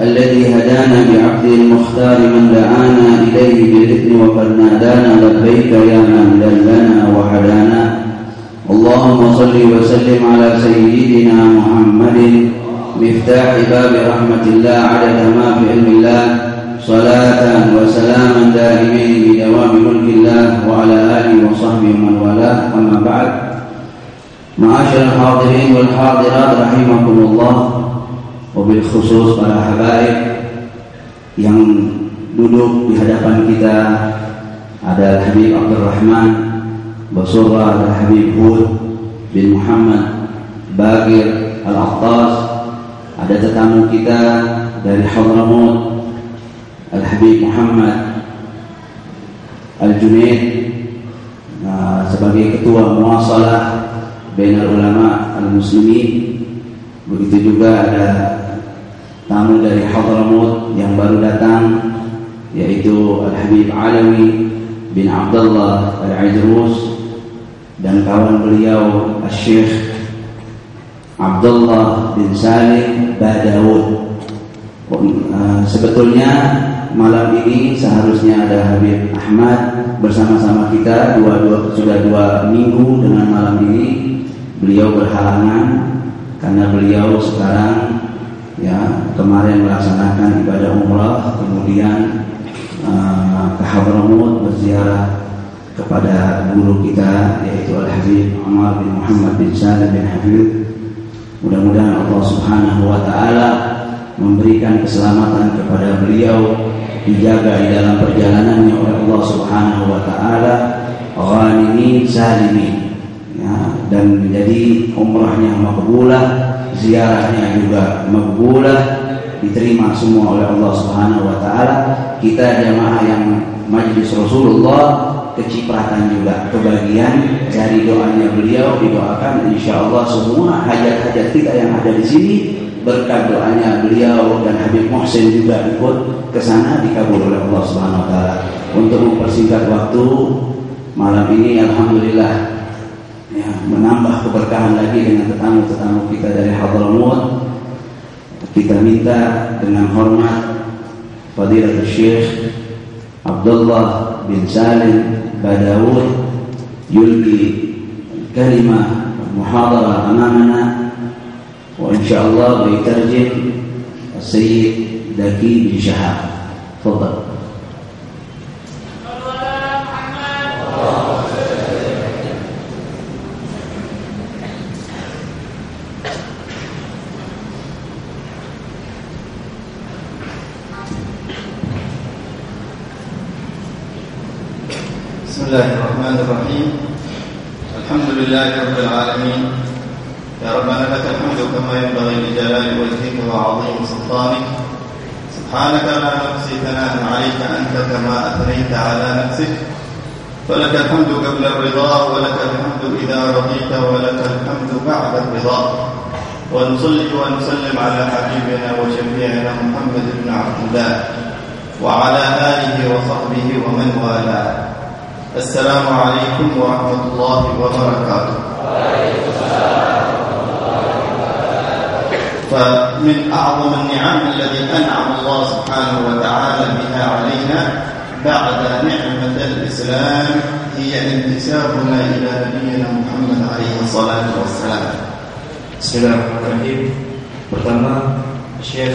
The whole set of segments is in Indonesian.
الذي هدانا بعبده المختار من دعانا إليه بالإذن وقد نادانا لبيك يا من دلنا وهدانا اللهم صل وسلم على سيدنا محمد مفتاح باب رحمة الله عدد ما في علم الله صلاة وسلاما دائمين بدوام ملك الله وعلى آله وصحبه من والاه أما بعد معاشر الحاضرين والحاضرات رحمكم الله. Wabil khusus para habaib yang duduk di hadapan kita, ada Habib Abdurrahman Basurah, ada Habib Hud bin Muhammad Bagir Al-Aqtas, ada tetamu kita dari Hadramut Al-Habib Muhammad Al-Junaid sebagai ketua muasalah bainal ulama al-muslimin. Begitu juga ada tamu dari Hadramut yang baru datang, yaitu Al-Habib Alawi bin Abdullah Al-Ajrus dan kawan beliau Al-Syekh Abdullah bin Salim Badawud. Sebetulnya malam ini seharusnya ada Habib Ahmad bersama-sama kita sudah 2 minggu dengan malam ini. Beliau berhalangan karena beliau sekarang kemarin melaksanakan ibadah umrah, kemudian ke Hadramut berziarah kepada guru kita yaitu Al-Habib Umar bin Muhammad bin Salim bin Habib. Mudah-mudahan Allah Subhanahu wa taala memberikan keselamatan kepada beliau, dijaga di dalam perjalanannya oleh Allah Subhanahu wa taala, ghanimin salimin, dan menjadi umrahnya maqbulah, ziarahnya juga maqbulah, diterima semua oleh Allah Subhanahu wa taala. Kita jamaah yang majlis Rasulullah kecipratan juga kebagian dari doanya beliau, didoakan insyaallah semua hajat-hajat kita yang ada di sini berkat doanya beliau, dan Habib Muhsin juga ikut ke sana dikabul oleh Allah Subhanahu wa taala. Untuk mempersingkat waktu malam ini alhamdulillah menambah keberkahan lagi dengan tetamu-tetamu kita dari Hadramut. Kita minta dengan hormat Fadilatul Syekh Abdullah bin Salim Badawud yulqi kalimah muhadara amamana, wa insyaallah bitarjim Sayyid Daki bin Syahab. Tafadhal. بسم الله الرحمن الرحيم. الحمد لله رب العالمين. يا ربنا لك الحمد كما ينبغي لجلال وجهك وعظيم سلطانك. سبحانك لا نحصي ثناء عليك أنت كما أثنيت على نفسك. فلك الحمد قبل الرضا ولك الحمد إذا رضيت ولك الحمد بعد الرضا. ونصلي ونسلم على حبيبنا وشفيعنا محمد بن عبد الله وعلى آله وصحبه ومن والاه. السلام عليكم ورحمة الله وبركاته. فمن أعظم النعم التي أنعم الله سبحانه وتعالى بها علينا بعد نعمة الإسلام هي انتسابنا إلى نبينا محمد عليه الصلاة والسلام. Bismillahirrahmanirrahim. Pertama, Syekh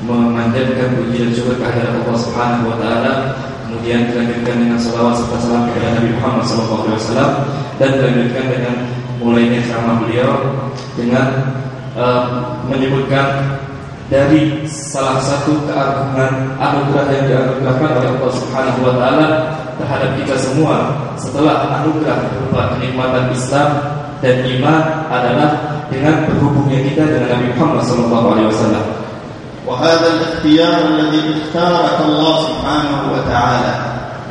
memanjatkan puji dan syukur kehadirat Allah Subhanahu wa taala, kemudian dilanjutkan dengan salawat serta salam kepada Nabi Muhammad SAW, dan dilanjutkan dengan mulainya ceramah beliau dengan menyebutkan dari salah satu keagungan anugerah yang dianugerahkan oleh Allah Subhanahu wa taala terhadap kita semua setelah anugerah berupa kenikmatan Islam dan iman adalah dengan berhubungnya kita dengan Nabi Muhammad SAW. وهذا الاختيار الذي اختارك الله سبحانه وتعالى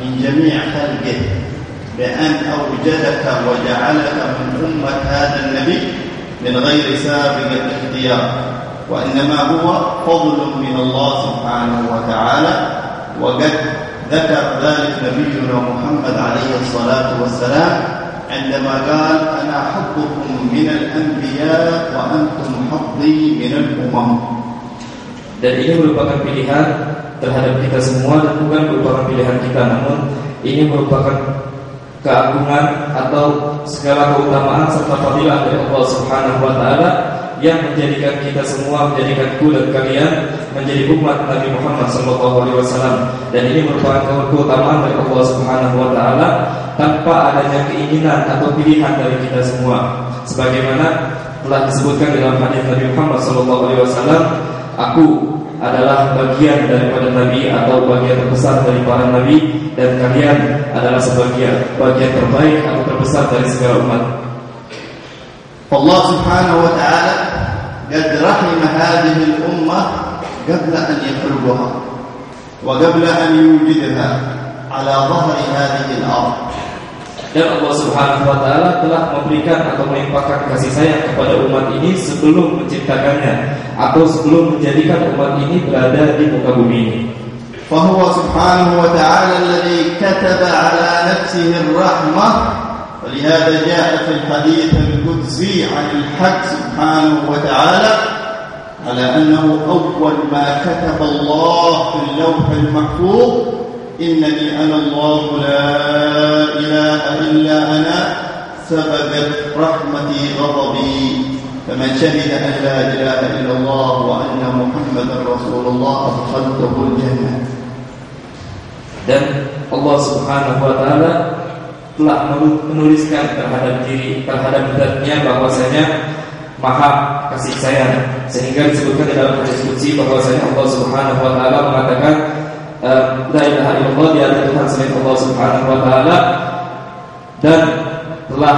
من جميع خلقه بأن أوجدك وجعلك من أمة هذا النبي من غير سابق الاختيار، وإنما هو فضل من الله سبحانه وتعالى. وقد ذكر ذلك نبينا محمد عليه الصلاة والسلام عندما قال أنا حظكم من الأنبياء وأنتم حظي من الأمم. Dan ini merupakan pilihan terhadap kita semua, dan bukan merupakan pilihan kita, namun ini merupakan keagungan atau segala keutamaan serta fadilah dari Allah Subhanahu wa taala yang menjadikan kita semua, menjadikanku dan kalian menjadi umat Nabi Muhammad SAW. Dan ini merupakan keutamaan dari Allah Subhanahu wa taala tanpa adanya keinginan atau pilihan dari kita semua. Sebagaimana telah disebutkan dalam hadis Nabi Muhammad SAW, aku adalah bagian daripada Nabi atau bagian terbesar dari para Nabi, dan kalian adalah bagian terbaik atau terbesar dari segala umat. Allah Subhanahu wa ta'ala قد رحم هذه الأمة قبل أن يخلقها وقبل أن يوجدها على ظهر هذه الأرض. Dan Allah Subhanahu wa taala telah memberikan atau melimpahkan kasih sayang kepada umat ini sebelum menciptakannya atau sebelum menjadikan umat ini berada di muka bumi ini. فهو سبحانه وتعالى الذي كتب على نفسه الرحمة، ولهذا جاء في الحديث القدسي عن الحق سبحانه وتعالى على أنه أول ما كتب الله في اللوح المحفوظ إنني أنا الله لا إله إلا أنا سبقت رحمتي غضبي فمن شهد أن لا إله إلا الله وأن محمدا رسول الله أدخلته الجنة. Dan Allah Subhanahu wa taala telah menuliskan terhadap zatnya bahwasanya Maha kasih sayang, sehingga disebutkan di dalam hadis qudsi bahwasanya Allah Subhanahu wa taala mengatakan la ilaha illallah, tiada Tuhan selain Allah Subhanahu wa taala, dan telah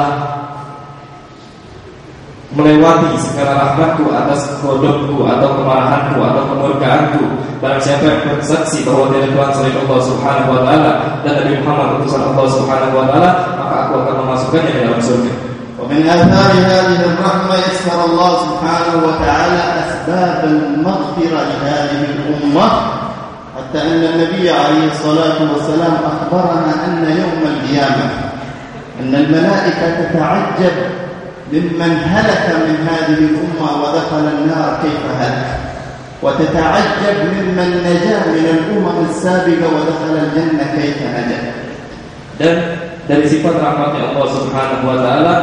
melewati segala rahmatku atas kodokku atau kemarahanku atau kemurkaanku. Barang siapa yang bersaksi bahwa tiada Tuhan selain Allah Subhanahu wa taala dan Nabi Muhammad utusan Allah Subhanahu wa taala, maka aku akan memasukkannya ke dalam surga. ومن آثار هذه الرحمة يسر الله سبحانه وتعالى أسباب المغفرة لهذه الأمة، حتى أن النبي عليه الصلاة والسلام أخبرنا أن يوم القيامة أن الملائكة تتعجب ممن هلك من هذه الأمة ودخل النار كيف هلك، وتتعجب ممن نجا من الأمم السابقة ودخل الجنة كيف نجا. Dan dari sifat rahmatnya Allah Subhanahu wa taala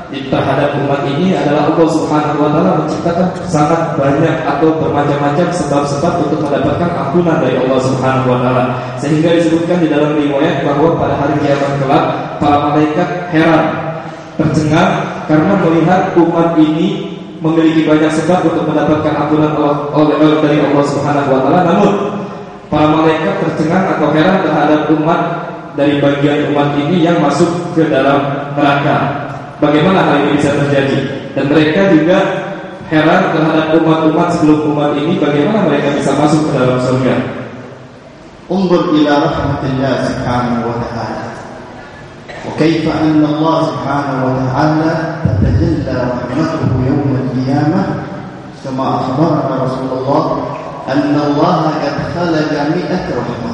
terhadap umat ini adalah Allah Subhanahu wa taala menciptakan sangat banyak atau bermacam-macam sebab-sebab untuk mendapatkan ampunan dari Allah Subhanahu wa taala, sehingga disebutkan di dalam riwayat bahwa pada hari kiamat kelak para malaikat heran, tercengang karena melihat umat ini memiliki banyak sebab untuk mendapatkan ampunan dari Allah Subhanahu wa taala, namun para malaikat tercengang atau heran terhadap umat dari bagian umat ini yang masuk ke dalam neraka. Bagaimana hal ini bisa terjadi? Dan mereka juga heran terhadap umat-umat sebelum umat ini, bagaimana mereka bisa masuk ke dalam surga. انظر إلى رحمة الله سبحانه وتعالى وكيف أن الله سبحانه وتعالى تتجلى رحمته يوم القيامة، كما أخبرنا رسول الله أن الله قد خلق 100 رحمة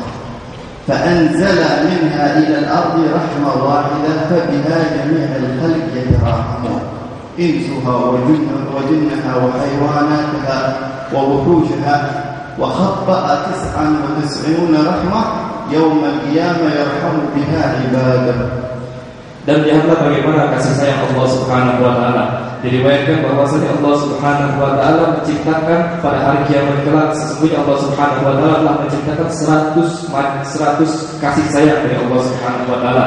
فأنزل منها إلى الأرض رحمة واحدة فبها جميع الخلق يتراحمون، إنسها وجنها وحيواناتها ووحوشها، وخبأ 99 رحمة يوم القيامة يرحم بها عباده. Dan lihatlah bagaimana kasih sayang Allah Subhanahu wa taala. Diriwayatkan bahwasanya Allah Subhanahu wa taala menciptakan pada hari kiamat kelak, sesungguhnya Allah Subhanahu wa taala telah menciptakan 100 kasih sayang dari Allah Subhanahu wa taala.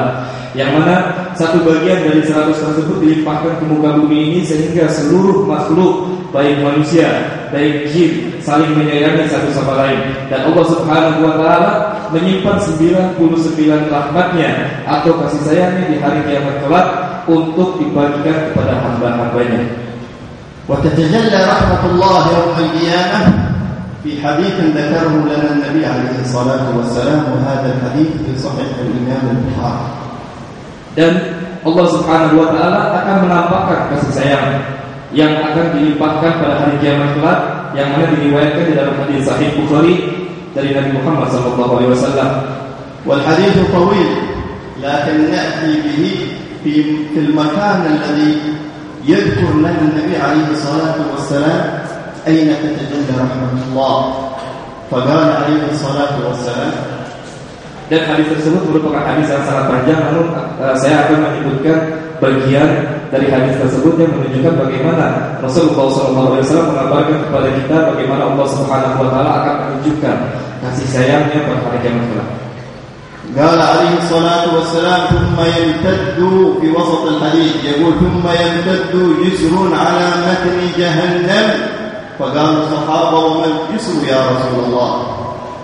Yang mana satu bagian dari 100 tersebut dilimpahkan ke muka bumi ini sehingga seluruh makhluk baik manusia, baik jin saling menyayangi satu sama lain. Dan Allah Subhanahu wa taala menyimpan 99 rahmatnya atau kasih sayangnya di hari kiamat kelak untuk dibagikan kepada hamba-hambanya. وتتجلى رحمة الله يوم القيامة في حديث ذكره لنا النبي عليه الصلاة والسلام وهذا الحديث في صحيح الإمام البخاري. Dan Allah Subhanahu wa taala akan menampakkan kasih sayang yang akan dilimpahkan pada hari kiamat kelak, yang mana diriwayatkan di dalam hadis sahih Bukhari dari Nabi Muhammad sallallahu alaihi wasallam. Wal hadits tawil, lakin na'ti bihi fi al-makan alladhi yadhkur lana an-nabi alaihi salatu wassalam ayna tatajalla rahmatullah. Faqala alaihi salatu wassalam. Dan hadis tersebut merupakan hadis yang sangat panjang, namun saya akan menyebutkan bagian dari hadis tersebut yang menunjukkan bagaimana Rasulullah SAW mengabarkan kepada kita bagaimana Allah Subhanahu wa taala akan menunjukkan kasih sayangnya pada hari kiamat kelak. قال عليه الصلاة والسلام ثم يمتد في وسط الحديث يقول ثم يمتد جسر على متن جهنم فقال الصحابة وما الجسر يا رسول الله.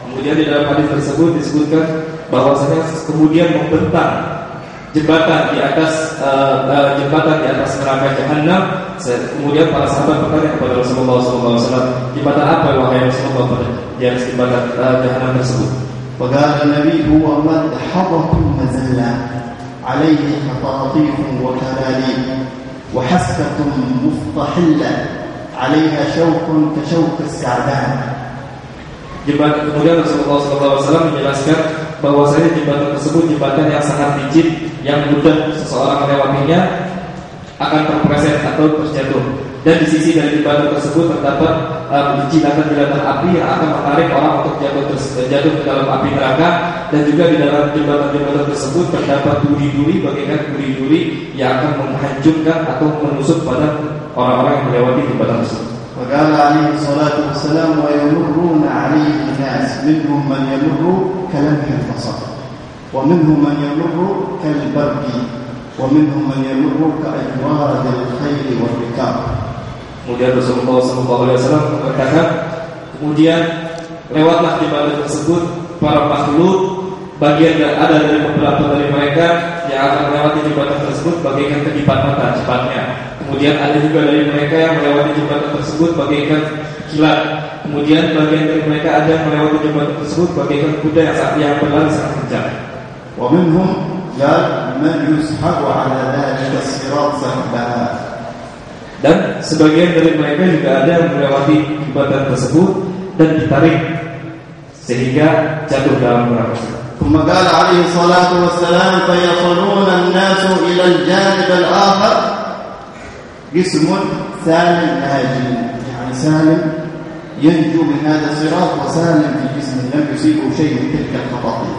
Kemudian di dalam hadis tersebut disebutkan bahwasanya kemudian membentang jembatan di atas neraka Jahannam. Kemudian para sahabat bertanya kepada Rasulullah SAW, jembatan apa wahai Rasulullah pada di atas jembatan Jahannam tersebut? فقال النبي هو مدحضة مزلة عليه خطاطيف وكلاليب وحسكة مفتحلة عليها شوك كشوك السعدان. Kemudian Rasulullah SAW menjelaskan bahwasanya jembatan tersebut jembatan yang sangat licin, yang mudah seseorang melewatinya akan terpeleset atau terjatuh. Dan di sisi dari jembatan tersebut terdapat jilatan-jilatan api yang akan menarik orang untuk jatuh ke dalam api neraka. Dan juga di dalam jembatan-jembatan tersebut terdapat duri-duri, bagaikan duri-duri yang akan menghancurkan atau menusuk pada orang-orang yang melewati jembatan tersebut. وقال عليه الصلاة والسلام ويمرون عليه الناس منهم من يمر كلمح البصر ومنهم من يمر كالبرق ومنهم من يمر كأجواد الخيل والركاب. Kemudian Rasulullah SAW mengatakan, kemudian lewatlah jembatan tersebut para makhluk, bagian ada dari beberapa dari mereka yang akan melewati jembatan tersebut bagaikan kedipan mata cepatnya. Kemudian ada juga dari mereka yang melewati jembatan tersebut bagaikan kilat. Kemudian bagian dari mereka ada yang melewati jembatan tersebut bagaikan kuda yang berlari sangat kencang. Wa minhum man yushabu ala dhalika as-sirat sahba. Dan sebagian dari mereka juga ada yang melewati jembatan tersebut dan ditarik sehingga jatuh dalam neraka. ثم قال عليه الصلاة والسلام فيصلون الناس إلى الجانب الآخر قسم سالم ناجي، يعني سالم ينجو من هذا الصراط وسالم في جسمه لم يصيبه شيء من تلك الخطاطيف.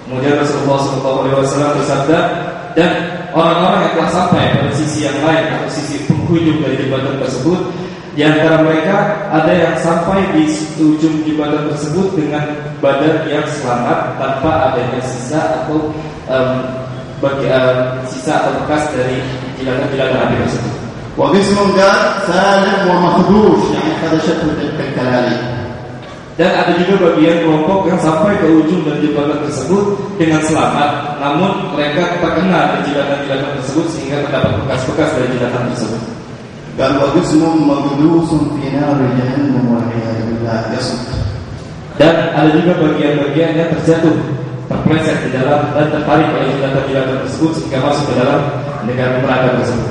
Kemudian Rasulullah SAW bersabda, dan orang-orang yang telah sampai pada sisi yang lain atau sisi penghujung dari jembatan tersebut, di antara mereka ada yang sampai di ujung jembatan tersebut dengan badan yang selamat tanpa adanya sisa atau sisa atau bekas dari jilatan-jilatan api tersebut. وقسم قال سالم ومخدوش يعني خدشته تلك الكلاليب. Dan ada juga bagian kelompok yang sampai ke ujung dari jembatan tersebut dengan selamat, namun mereka terkena dari jilatan-jilatan tersebut sehingga terdapat bekas-bekas dari jilatan tersebut. قال وقسم مغلوس في نار جهنم والعياذ بالله يصد. Dan ada juga bagian-bagian yang terjatuh, terpeleset di dalam dan tertarik oleh jilatan-jilatan tersebut sehingga masuk ke dalam negara neraka tersebut.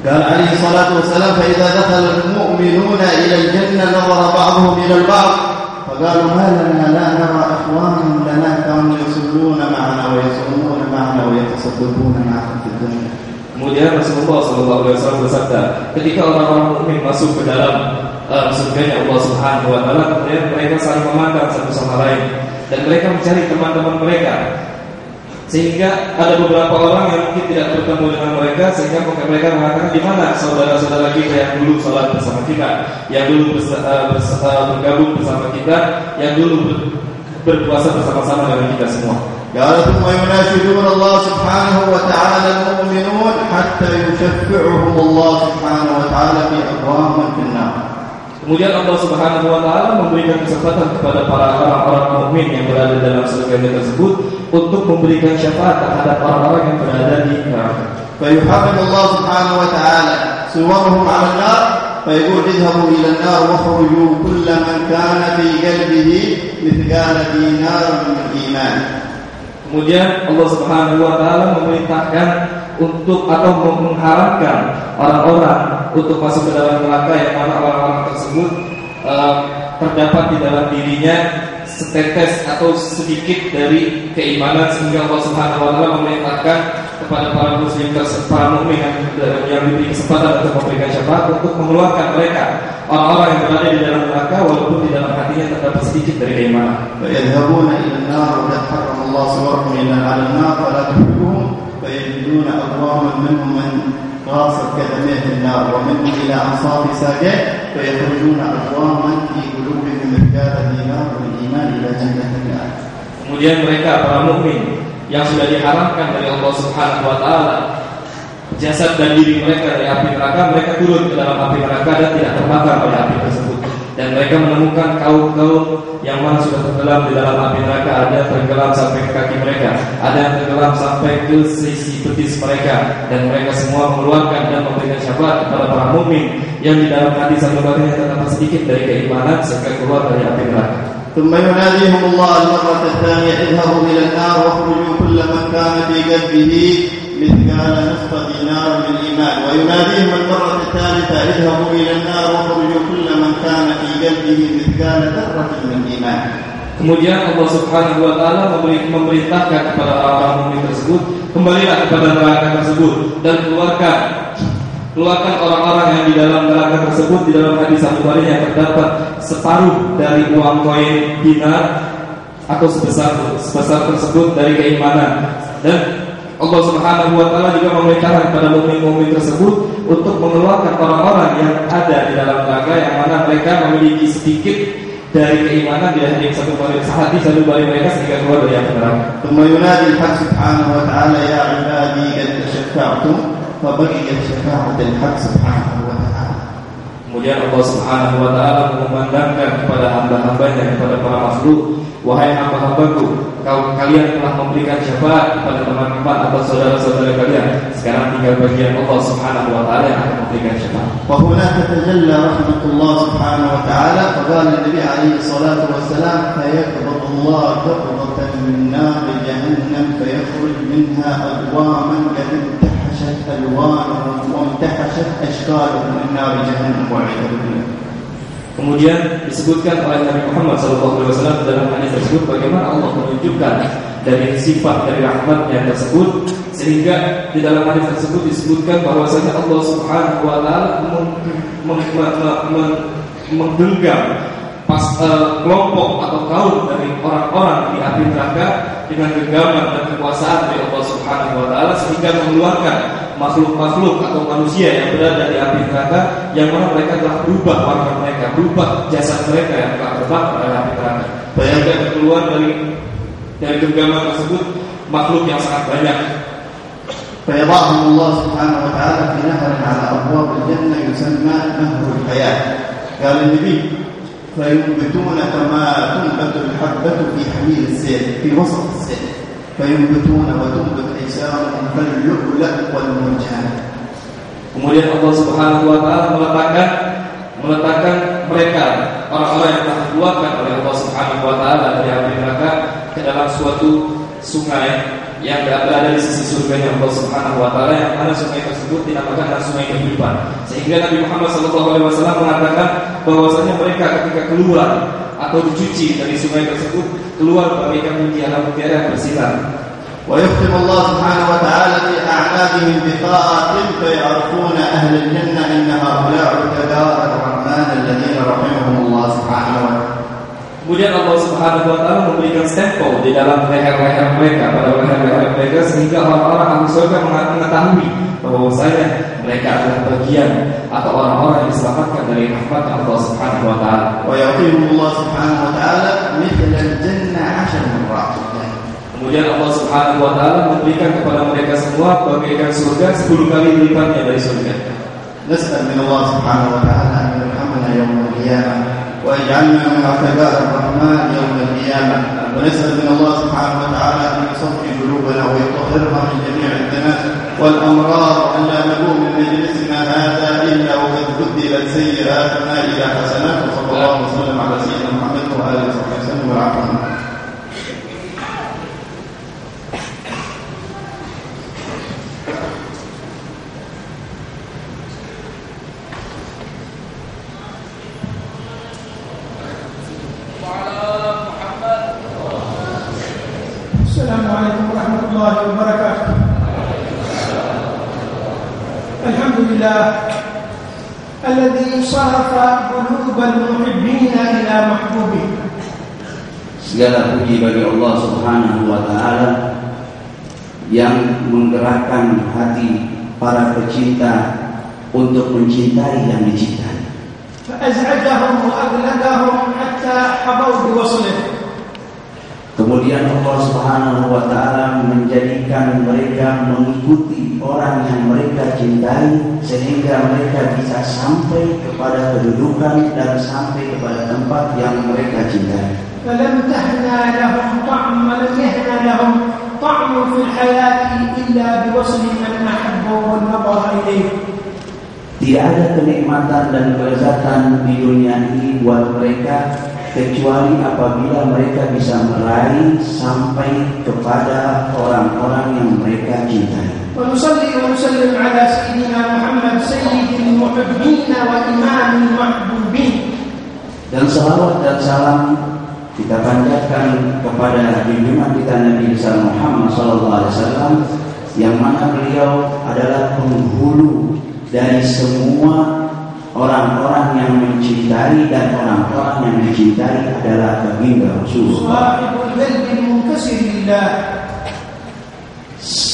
قال عليه الصلاة والسلام فإذا دخل المؤمنون إلى الجنة نظر بعضهم إلى البعض فقالوا ما لنا لا نرى إخوانا لنا كانوا يصلون معنا ويصومون معنا ويتصدقون معنا في الدنيا. Kemudian Rasulullah SAW bersabda, ketika orang-orang mukmin masuk ke dalam surganya Allah Subhanahu wa taala, kemudian mereka saling memandang satu sama lain. dan mereka mencari teman-teman mereka, sehingga ada beberapa orang yang mungkin tidak bertemu dengan mereka, sehingga mereka mengatakan, di mana saudara-saudara kita yang dulu sholat bersama kita, yang dulu bergabung bersama kita, yang dulu berpuasa bersama-sama dengan kita semua. قال ثم يناشدون الله سبحانه وتعالى المؤمنون حتى يشفعهم الله سبحانه وتعالى في أقوام في النار. Kemudian Allah Subhanahu wa taala memberikan kesempatan kepada para orang-orang mukmin yang berada dalam surga tersebut untuk memberikan syafaat terhadap orang-orang yang berada di neraka. فيحرم الله سبحانه وتعالى صورهم على النار فيقول اذهبوا إلى النار واخرجوا كل من كان في قلبه مثقال دينار من الإيمان. Kemudian Allah Subhanahu wa taala memerintahkan untuk atau mengharamkan orang-orang untuk masuk ke dalam neraka yang mana orang-orang tersebut terdapat di dalam dirinya setetes atau sedikit dari keimanan, sehingga Allah Subhanahu wa taala memerintahkan kepada para muslim para mukmin yang diberi kesempatan untuk memberikan syafaat untuk mengeluarkan mereka orang-orang yang berada di dalam neraka walaupun di dalam hatinya terdapat sedikit dari keimanan. فيذهبون إلى النار وقد حرم الله صورهم إلا على النار فلا تحبهم فيجدون أقواما منهم من غاصت قدميه النار ومنهم إلى أنصاف ساقيه فيخرجون أقواما في قلوبهم مثقال دينار من الإيمان إلى جنة النار. Kemudian mereka para mukmin yang sudah diharamkan dari Allah Subhanahu wa taala jasad dan diri mereka dari api neraka, mereka turun ke dalam api neraka dan tidak terbakar oleh api tersebut. Dan mereka menemukan kaum-kaum yang mana sudah tenggelam di dalam api neraka, ada yang tenggelam sampai ke kaki mereka, ada yang tenggelam sampai ke sisi betis mereka, dan mereka semua mengeluarkan dan memberikan syafaat kepada para mukmin yang di dalam hati sanubarinya terdapat sedikit dari keimanan sehingga keluar dari api neraka. ثم يناديهم الله المرة الثانية اذهبوا إلى النار واخرجوا كل من كان في قلبه مثقال نصف دينار من الإيمان. ويناديهم المرة الثالثة اذهبوا إلى النار واخرجوا كل من كان في قلبه مثقال ذرة من الإيمان. Kemudian Allah Subhanahu wa taala memerintahkan kepada orang-orang mukmin tersebut, kembalilah kepada neraka tersebut dan keluarkan orang-orang yang di dalam neraka tersebut, di dalam hadis sanubarinya yang terdapat separuh dari uang koin dinar atau sebesar tersebut dari keimanan. Dan Allah Subhanahu wa taala juga memerintahkan kepada mukmin-mukmin tersebut untuk mengeluarkan orang-orang yang ada di dalam neraka yang mana mereka memiliki sedikit dari keimanan di hadis sanubari mereka sehingga keluar dari neraka. ثم ينادي الحق سبحانه وتعالى يا عبادي قد تشفعتم فبقيت شفاعة الحق سبحانه وتعالى. Kemudian Allah Subhanahu wa taala mengumandangkan kepada hamba-hambanya, kepada para makhluk, wahai hamba-hambaku, kalian telah memberikan syafaat kepada teman-teman atau saudara-saudara kalian. Sekarang tinggal bagian Allah Subhanahu wa taala yang akan memberikan syafaat. وهناك تجلى رحمة الله سبحانه وتعالى فقال النبي عليه الصلاة والسلام فيقبض الله قبضة من نار جهنم فيخرج منها أقواما قد انتحشت ألوانهم وانتحشت أشكالهم من نار جهنم والعياذ بالله. Kemudian disebutkan oleh Nabi Muhammad SAW dalam hadis tersebut bagaimana Allah menunjukkan dari sifat dari rahmatnya tersebut, sehingga di dalam hadis tersebut disebutkan bahwasanya Allah Subhanahu wa taala menggenggam kelompok atau kaum dari orang-orang di api neraka dengan genggaman dan kekuasaan dari Allah Subhanahu wa taala, sehingga mengeluarkan makhluk-makhluk atau manusia yang berada di api neraka yang mana mereka telah berubah warna mereka, berubah jasad mereka yang telah terbakar oleh api neraka. Bayangkan keluar dari genggaman tersebut makhluk yang sangat banyak. فيضعهم الله سبحانه وتعالى في نهر على أبواب الجنة يسمى نهر الحياة. قال النبي فينبتون كما تنبت الحبة في حميل السيل في وسط السيل فينبتون وتنبت أجسامهم كاللؤلؤ والمرجان. Kemudian Allah Subhanahu wa taala meletakkan mereka orang-orang yang telah dikeluarkan oleh Allah Subhanahu wa taala dari api neraka ke dalam suatu sungai yang berada di sisi surganya Allah Subhanahu wa taala, yang mana sungai tersebut dinamakan sungai kehidupan. Sehingga Nabi Muhammad SAW mengatakan bahwasanya mereka ketika keluar atau dicuci dari sungai tersebut, keluar bagaikan mutiara-mutiara yang bersinar. ويختم الله سبحانه وتعالى في أعناقهم بطاعة فيعرفون أهل الجنة أن هؤلاء عتقاء الرحمن الذين رحمهم الله سبحانه وتعالى. Kemudian Allah Subhanahu wa taala memberikan stempel di dalam leher-leher mereka, pada leher-leher mereka, sehingga orang-orang ahli surga mengetahui bahwasanya mereka adalah bagian atau orang-orang yang diselamatkan dari rahmat Allah Subhanahu wa taala. Wa ya'tihi Allah Subhanahu wa taala mithla al-jannah 10 marrat. Kemudian Allah Subhanahu wa taala memberikan kepada mereka semua bagaikan surga 10 kali lipatnya dari surga. Nas'al min Allah Subhanahu wa taala an yarhamana yawm al-qiyamah wa yaj'alna min atba'ir ar-rahman yawm al-qiyamah. Wa nas'al min Allah Subhanahu wa taala an yusaffi qulubana wa yutahhirna min jami' al-dhanat wal amrar an la nabum min majlisina hadha illa wa qad baddalat sayyi'atuna ila hasanat. Sallallahu alaihi wasallam ala sayyidina Muhammad wa alihi wa sahbihi. Assalamualaikum warahmatullahi wabarakatuh. Alhamdulillah alladzi sarafa qulubal muhibbina ila mahbubih. Segala puji bagi Allah Subhanahu wa taala yang menggerakkan hati para pecinta untuk mencintai yang dicintai. Fa az'ajahum wa aghlaqahum hatta habaw biwaslih. Kemudian Allah Subhanahu wa taala menjadikan mereka mengikuti orang yang mereka cintai sehingga mereka bisa sampai kepada kedudukan dan sampai kepada tempat yang mereka cintai. فلم تهنى لهم طعم ولم يهنى لهم طعم في الحياة إلا بوصل من أحبوا والنظر إليه. Tidak ada kenikmatan dan kelezatan di dunia ini buat mereka kecuali apabila mereka bisa meraih sampai kepada orang-orang yang mereka cintai. ونصلي ونسلم على سيدنا محمد سيد المحبين وإمام المحبوبين. Dan salawat dan salam kita panjatkan kepada junjungan kita Nabi besar Muhammad SAW, yang mana beliau adalah penghulu dari semua orang-orang yang mencintai dan orang-orang yang dicintai adalah baginda Rasulullah.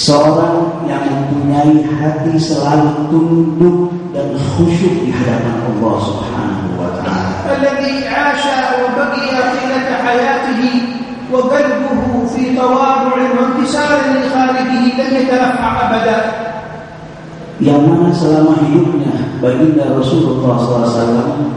Seorang yang mempunyai hati selalu tunduk dan khusyuk di hadapan Allah Subhanahu wa taala. Alladhi 'asha wa baqiya tilka hayatihi wa qalbuhu fi tawadhu'in wa inkisarin li khaliqihi lam yataraffa abada. Yang mana selama hidupnya baginda Rasulullah SAW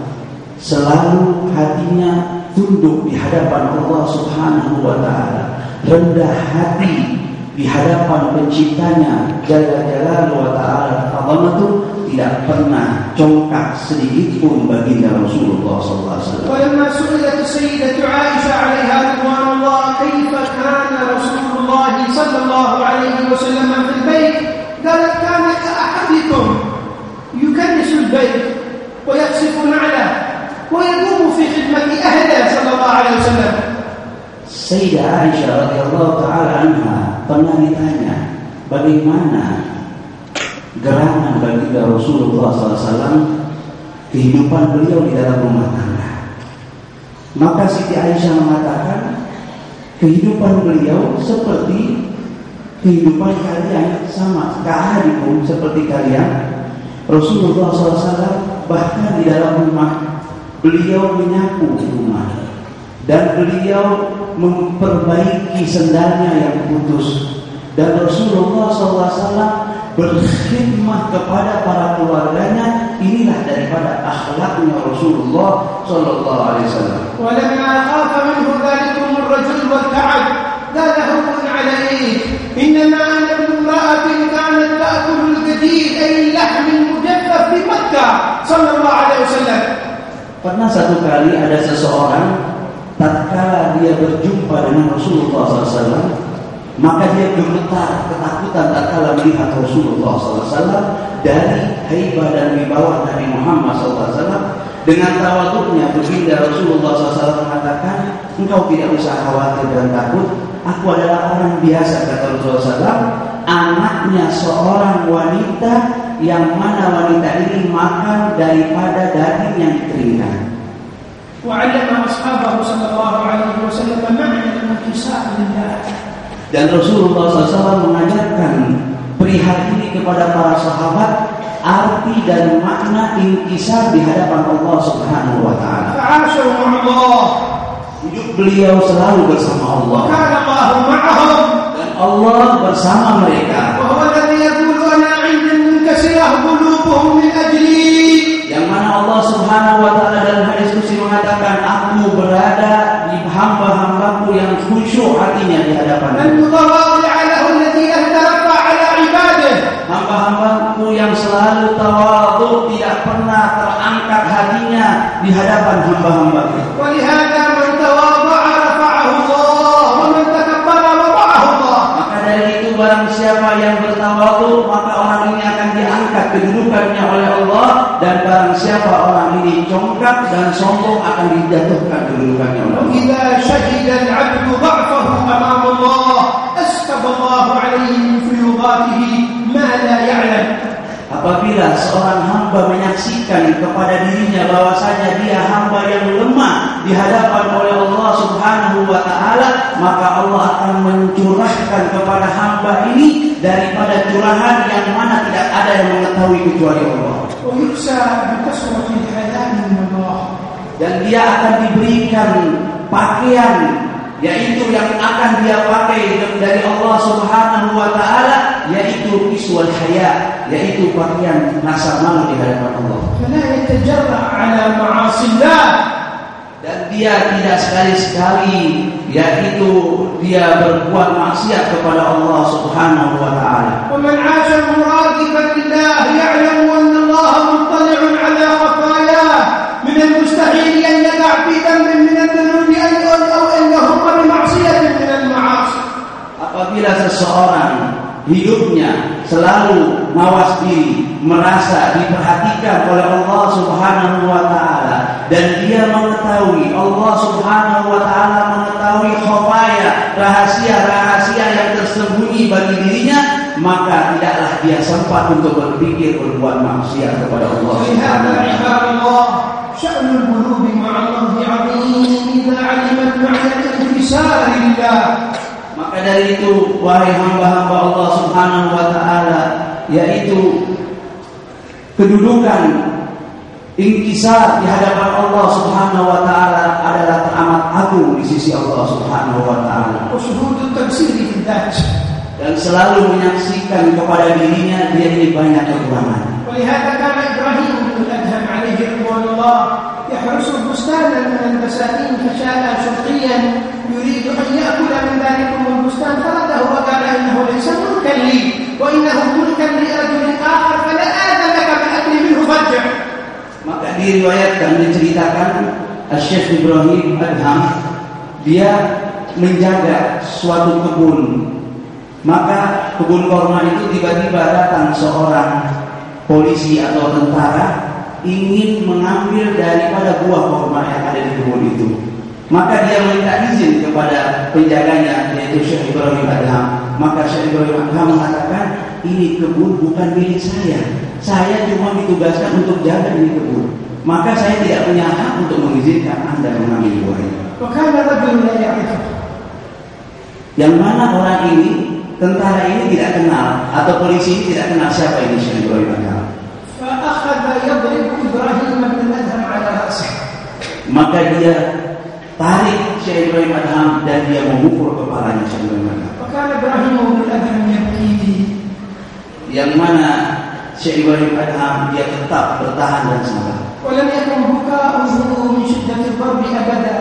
selalu hatinya tunduk di hadapan Allah Subhanahu wa taala, rendah hati di hadapan penciptanya Jalla Jalaluhu wa ta'ala. Allah itu tidak pernah congkak sedikit pun baginda Rasulullah SAW. ولما سئلت السيدة عائشة عليها رضوان الله كيف كان رسول الله صلى الله عليه وسلم في البيت قالت كان كأحدكم يكنس البيت ويقصف نعله ويقوم في خدمة أهله صلى الله عليه وسلم. Sayyidah Aisyah radhiyallahu taala anha pernah ditanya bagaimana gerangan baginda Rasulullah SAW, kehidupan beliau di dalam rumah tangga. Maka Siti Aisyah mengatakan kehidupan beliau seperti kehidupan kalian, sama keadaan seperti kalian. Rasulullah SAW bahkan di dalam rumah beliau menyapu rumah dan beliau memperbaiki sendalnya yang putus, dan Rasulullah SAW berkhidmat kepada para keluarganya. Inilah daripada akhlaknya Rasulullah SAW. ولما خاف منه ذلكم الرجل والتعب قال هون عليك إنما أنا ابن امرأة كانت تأكل الجديد أي اللحم المجفف في مكة صلى الله عليه وسلم. Pernah satu kali ada seseorang tatkala dia berjumpa dengan Rasulullah SAW, maka dia gemetar ketakutan tatkala melihat Rasulullah SAW dari haibah dan wibawa Nabi Muhammad SAW. Dengan tawaduknya baginda Rasulullah SAW mengatakan, engkau tidak usah khawatir dan takut, aku adalah orang biasa, kata Rasulullah SAW, anaknya seorang wanita yang mana wanita ini makan daripada daging yang dikeringkan. وعلم أصحابه صلى الله عليه وسلم معنى الانكسار لله. Dan Rasulullah SAW mengajarkan perihal ini kepada para sahabat, arti dan makna inkisar di hadapan Allah Subhanahu wa taala. فعاشوا مع الله. Hidup beliau selalu bersama Allah. وكان الله معهم. Dan Allah bersama mereka. وهو الذي يقول أنا عند منكسرة قلوبهم من أجلي. Yang mana Allah Subhanahu wa taala dalam hadis qudsi mengatakan, aku berada di hamba-hambaku yang khusyuk hatinya di hadapan. المتواضع له الذي يترفع على عباده. Hamba-hambaku yang selalu tawadhu, tidak pernah terangkat hatinya di hadapan hamba-hambaku. ولهذا من تواضع رفعه الله ومن تكبر وضعه الله. Maka dari itu barang siapa yang bertawadhu, maka orang ini akan diangkat kedudukannya oleh Allah, dan barang siapa orang ini congkak dan sombong akan dijatuhkan kedudukannya oleh Allah. إذا شهد العبد ضعفه أمام الله أسكب الله عليه من فيوضاته ما لا يعلم. Apabila seorang hamba menyaksikan kepada dirinya bahwasanya dia hamba yang lemah di hadapan oleh Allah Subhanahu wa taala, maka Allah akan mencurahkan kepada hamba ini daripada curahan yang mana tidak ada yang mengetahui kecuali Allah. ويكسى بكسرة الحياء من الله. Dan dia akan diberikan pakaian, yaitu yang akan dia pakai dari Allah Subhanahu wa taala, yaitu kiswal haya, yaitu pakaian rasa malu di hadapan Allah. فلا يتجرأ على معاصي الله. Dan dia tidak sekali-sekali, yaitu dia berbuat maksiat kepada Allah Subhanahu wa taala. ومن عاش مراقبا لله يعلم أن الله مطلع على خطاياه. من المستحيل أن يقع في ذنب من الذنوب أو أن يهم بمعصية من المعاصي. Apabila seseorang hidupnya selalu mawas diri, merasa diperhatikan oleh Allah Subhanahu wa taala, dan dia mengetahui Allah Subhanahu wa taala mengetahui khafaya, rahasia-rahasia yang tersembunyi bagi dirinya, maka tidaklah dia sempat untuk berpikir berbuat maksiat kepada Allah ولهذا Subhanahu wa taala. عباد الله شأن القلوب مع الله عظيم إذا علمت معنى الانكسار لله. Maka dari itu, wahai hamba-hamba Allah Subhanahu wa taala, yaitu kedudukan inkisar di hadapan Allah Subhanahu wa taala adalah teramat agung di sisi Allah Subhanahu wa taala. وشهود التقصير في الذات. Dan selalu menyaksikan kepada dirinya dia ini banyak kekurangan. ولهذا كان إبراهيم بن الأدهم عليه رضوان الله يحرس بستانا من البساتين فشاء شرقيا يريد أن يأكل من ذلكم البستان فرده وقال إنه ليس ملكا لي وإنه ملكا لرجل آخر فلا آذن لك بالأكل منه فارجع. Maka diriwayatkan, diceritakan Syekh Ibrahim Adham, dia menjaga suatu kebun. Maka kebun korma itu tiba-tiba datang seorang polisi atau tentara ingin mengambil daripada buah korma yang ada di kebun itu. Maka dia minta izin kepada penjaganya, yaitu Syekh Ibrahim Adham. Maka Syekh Ibrahim Adham mengatakan, ini kebun bukan milik saya. Saya cuma ditugaskan untuk jaga ini kebun. Maka saya tidak punya hak untuk mengizinkan Anda mengambil buah ini. وكان رجل لا يعرفه. Yang mana orang ini, tentara ini tidak kenal, atau polisi ini tidak kenal siapa ini Syekh Ibrahim Adham. فأخذ يضرب إبراهيم بن الأدهم على رأسه. Maka dia tarik Syekh Ibrahim Adham dan dia memukul kepalanya Syekh Ibrahim Adham. وكان إبراهيم بن الأدهم يبكي. Yang mana Syekh Ibrahim Adham dia tetap bertahan dan sabar. ولم يكن بكاؤه من شدة الضرب أبدا.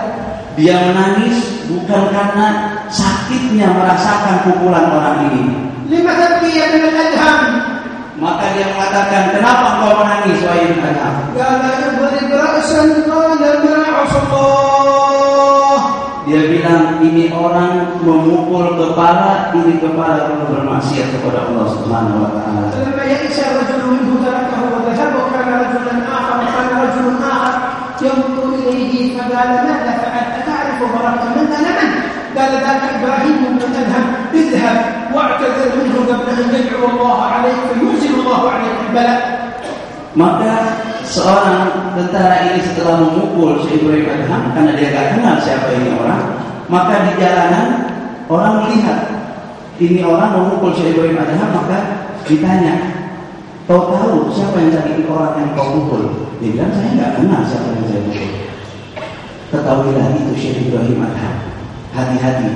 Dia menangis bukan karena sakitnya merasakan pukulan orang ini. لما تبكي يا ابن الأدهم؟ Maka dia mengatakan, kenapa engkau menangis wahai Ibn Adham? قال اضرب رأسا قال ما عصى الله. Dia bilang, ini orang memukul kepala, ini kepala yang bermaksiat kepada Allah Subhanahu wa taala. فلما يئس الرجل منه تركه وذهب وكان رجلا آخر وكان رجل آخر ينظر إليه فقال ماذا فعلت؟ أتعرف ضربت من أنا من؟ قال ذاك إبراهيم بن أدهم اذهب واعتذر منه قبل أن يدعو الله عليك فينزل الله عليك البلاء. Maka seorang tentara ini setelah memukul Syekh Ibrahim Adham, karena dia nggak kenal siapa ini orang, maka di jalanan orang melihat ini orang memukul Syekh Ibrahim Adham, maka ditanya, kau tahu siapa yang tadi orang yang kau pukul? Dia bilang, saya nggak kenal siapa yang saya pukul. Ketahuilah itu Syekh Ibrahim Adham. Hati-hati,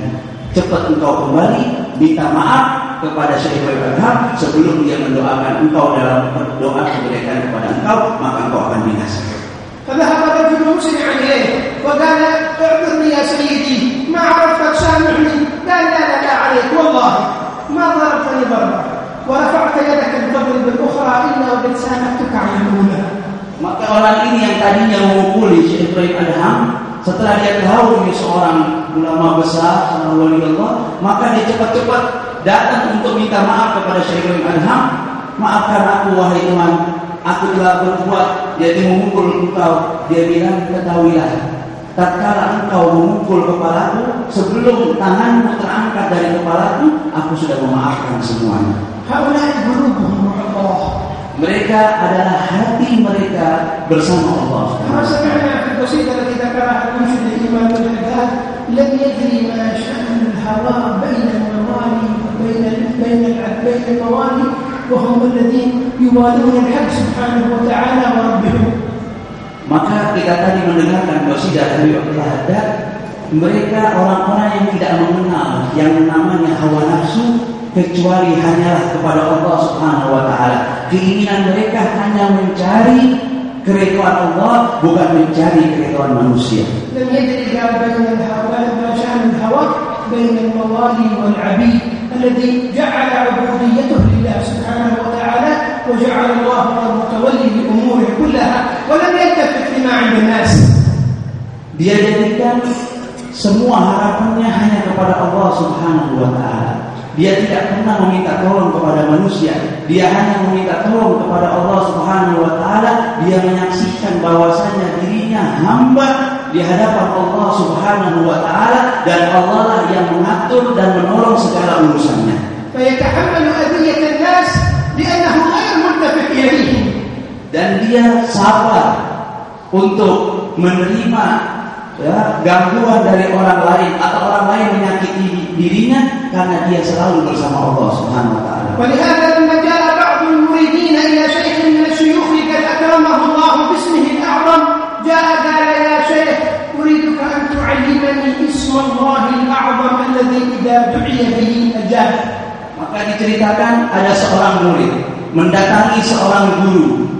cepat engkau kembali minta maaf kepada Syekh Ibrahim Adham sebelum dia mendoakan engkau dalam doa kebaikan kepada engkau, maka engkau akan binasa. فذهب رجل مسرعا إليه وقال اعذرني يا سيدي ما عرفتك سامحني. قال لا عليك والله ما ضربتني ضربة ورفعت يدك بتضرب الأخرى إلا وقد سامحتك عن الأولى. Maka orang ini yang tadinya memukuli Syekh Ibrahim Adham, setelah dia tahu ini seorang ulama besar, seorang wali Allah, maka dia cepat-cepat datang untuk minta maaf kepada Syekh Ibrahim Adham. Maafkan aku wahai Tuhan, aku telah berbuat yaitu memukul engkau. Dia bilang, ketahuilah, tatkala engkau memukul kepalaku, sebelum tanganmu terangkat dari kepalaku, aku sudah memaafkan semuanya. Mereka adalah hati mereka bersama Allah. كما سمعنا في القصيدة التي ذكرها المنشد الإمام الحداد لم يدري ما شأن الهوى بين الموالي بين الموالي وهم الذين يوالون الحق سبحانه وتعالى وربهم. Maka kita tadi mendengarkan qasidah dari Abdul Haddad, mereka orang-orang yang tidak mengenal yang namanya hawa nafsu kecuali hanyalah kepada Allah Subhanahu wa taala. Keinginan mereka hanya mencari keridhaan Allah, bukan mencari keridhaan manusia. لم يدري بين الهوى بين الموالي والعبيد الذي جعل عبوديته لله سبحانه وتعالى وجعل الله المتولي لأموره كلها ولم يلتفت لما عند الناس. Dia jadikan semua harapannya hanya kepada Allah Subhanahu wa taala. Dia tidak pernah meminta tolong kepada manusia. Dia hanya meminta tolong kepada Allah Subhanahu wa taala. Dia menyaksikan bahwasanya dirinya hamba di hadapan Allah Subhanahu wa taala, dan Allah lah yang mengatur dan menolong segala urusannya. فيتحمل أذية الناس لأنه غير ملتفت إليهم. Dan dia sabar untuk menerima gangguan dari orang lain atau orang lain menyakiti dirinya karena dia selalu bersama Allah Subhanahu wa taala. ولهذا لما جاء بعض المريدين إلى شيخ من الشيوخ قد أكرمه الله باسمه الأعظم جاء قال يا شيخ أريدك أن تعلمني اسم الله الأعظم الذي إذا دعي به أجاب. Maka diceritakan ada seorang murid mendatangi seorang guru.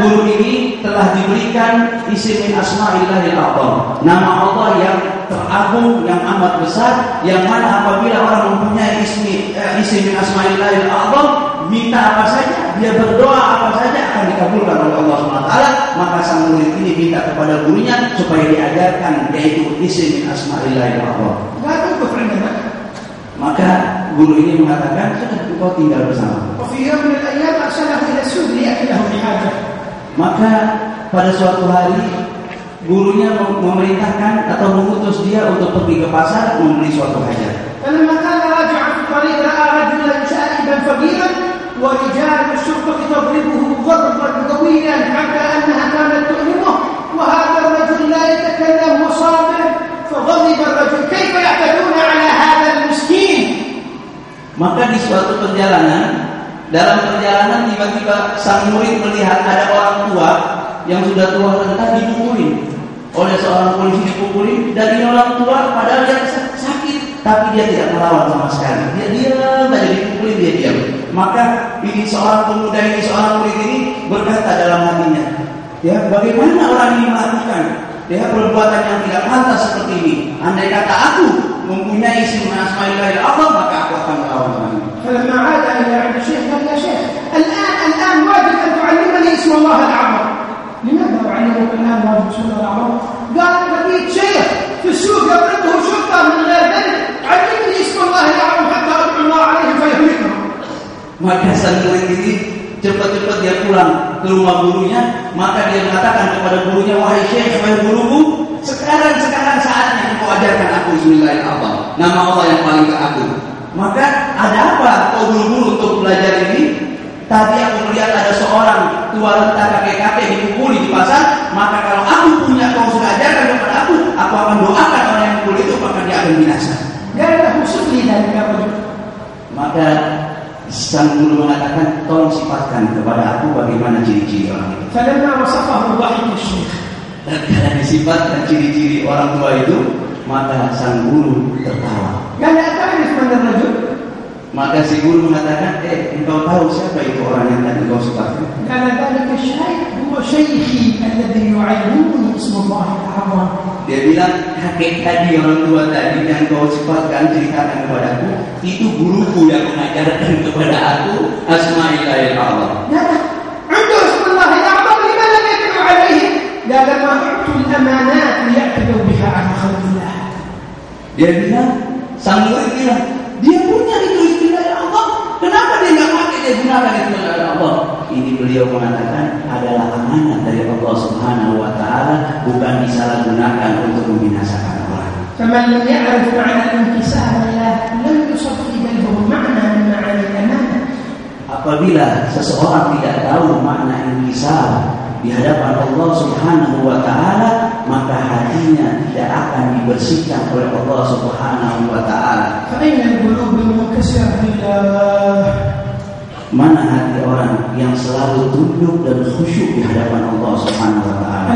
Guru ini telah diberikan isim min asma'illahil a'zam, nama Allah yang teragung, yang amat besar, yang mana apabila orang mempunyai isim min asma'illahil a'zam, minta apa saja, dia berdoa apa saja akan dikabulkan oleh Allah SWT. Maka sang murid ini minta kepada gurunya supaya diajarkan yaitu isim min asma'illahil a'zam. Maka guru ini mengatakan, sudah engkau tinggal bersama. Maka pada suatu hari gurunya memerintahkan atau mengutus dia untuk pergi ke pasar membeli suatu hajat. ورجال الشرطة تضربه ضربا طويلا حتى أنها كانت تؤلمه وهذا الرجل لا يتكلم وصابر فغضب الرجل كيف يعتدون على هذا المسكين. Maka di suatu dalam perjalanan tiba-tiba sang murid melihat ada orang tua yang sudah tua renta dipukulin oleh seorang polisi, dipukulin, dan ini orang tua padahal dia sakit tapi dia tidak melawan sama sekali. Dia diam saja, dipukulin dia diam. Maka ini seorang pemuda ini, seorang murid ini berkata dalam hatinya, ya, bagaimana orang ini melakukan perbuatan yang tidak pantas seperti ini? Andai kata aku mempunyai isim asma'illahil a'zam, maka aku akan melawan orang ini. فلما عاد إلى عند الشيخ قال يا شيخ الآن واجب أن تعلمني اسم الله الأعظم. لماذا أعلمك الآن واجب اسم الله الأعظم؟ قال لقيت شيخ في السوق يضربه شرطة من غير ذنب، علمني اسم الله الأعظم حتى أدعو الله عليهم فيهلكهم. Maka sang murid ini cepat-cepat dia pulang ke rumah gurunya. Maka dia mengatakan kepada gurunya, wahai syekh, wahai guruku, sekarang saatnya engkau ajarkan aku Bismillahirrahmanirrahim, nama Allah yang paling teragung. Maka ada apa kau buru-buru untuk belajar ini? Tadi aku melihat ada seorang tua tua renta kakek-kakek dipukuli di pasar, maka kalau aku punya kau sudah ajarkan kepada aku akan doakan orang yang mukul itu, maka dia akan binasa. Maka sang guru mengatakan, tolong sifatkan kepada aku bagaimana ciri-ciri orang itu. Dan karena disifatkan ciri-ciri orang tua itu, maka sang guru tertawa. Maka si guru mengatakan, engkau tahu siapa itu orang yang tadi kau sifatkan? Dia bilang, kakek tadi, orang tua tadi yang kau sifatkan, ceritakan kepadaku, itu guruku yang mengajarkan kepada aku asma'illahil a'zam. Dia bilang, sang murid bilang, dia punya itu istilah Allah, kenapa dia nggak pakai, dia gunakan istilah Allah? Ini beliau mengatakan adalah amanah dari Allah Subhanahu Wa Taala, bukan disalahgunakan untuk membinasakan orang. Apabila seseorang tidak tahu makna inkisar di hadapan Allah Subhanahu Wa Taala, maka hatinya tidak akan dibersihkan oleh Allah Subhanahu Wa Taala. Mana hati orang yang selalu tunduk dan khusyuk di hadapan Allah Subhanahu Wa Taala,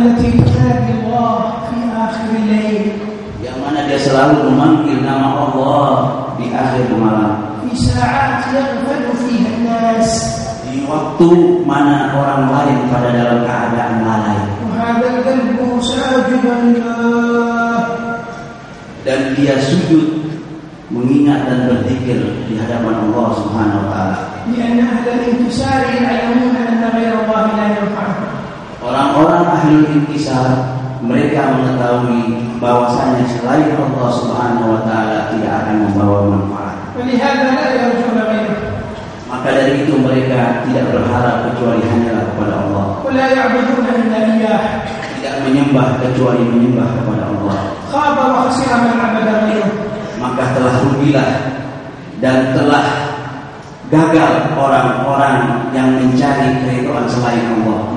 yang mana dia selalu memanggil nama Allah di akhir malam, di waktu mana orang lain pada dalam keadaan lalai, dan dia sujud mengingat dan berzikir di hadapan Allah Subhanahu Wa Taala. Orang-orang ahlul inkisar, mereka mengetahui bahwasanya selain Allah Subhanahu Wa Taala tidak akan membawa manfaat. Maka dari itu mereka tidak berharap kecuali hanyalah kepada Allah. Tidak menyembah kecuali menyembah kepada Allah. Maka telah rugilah dan telah gagal orang-orang yang mencari keridhaan selain Allah.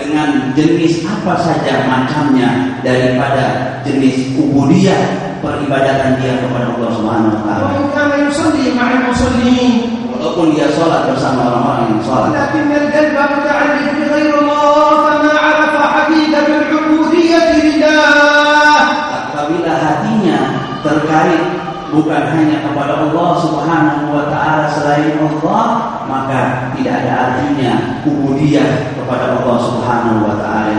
Dengan jenis apa saja macamnya daripada jenis ubudiyah, peribadatan dia kepada Allah Subhanahu Wa Taala. Walaupun dia sholat bersama orang-orang yang sholat, apabila hatinya terkait bukan hanya kepada Allah Subhanahu Wa Taala selain Allah, maka tidak ada artinya ubudiyah kepada Allah Subhanahu Wa Taala.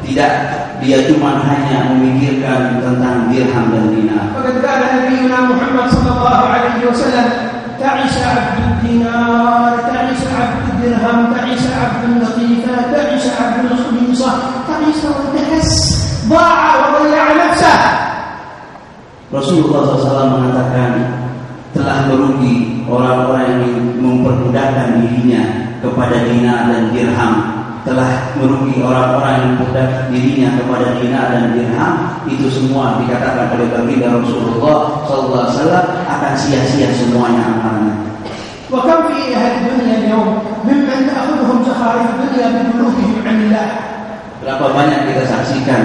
Tidak, dia cuma hanya memikirkan tentang dirham dan dinar. Muhammad sallallahu alaihi wasallam, ta'isa 'abdud dinar, ta'isa 'abdud dirham, ta'isa 'abdul latifa, ta'isa 'abdul khamisah, ta'isa wa ta'as, dha'a wa dhayya'a nafsah. Rasulullah SAW mengatakan, telah merugi orang-orang yang mempermudahkan dirinya kepada dinar dan dirham, telah merugi orang-orang yang mempermudahkan dirinya kepada dinar dan dirham. Itu semua dikatakan oleh baginda Rasulullah SAW akan sia-sia semuanya amalnya. Wa kam fi ahli dunya al-yawm mimman ta'khudhuhum zakharif dunya bi qulubihim 'anillah. Berapa banyak kita saksikan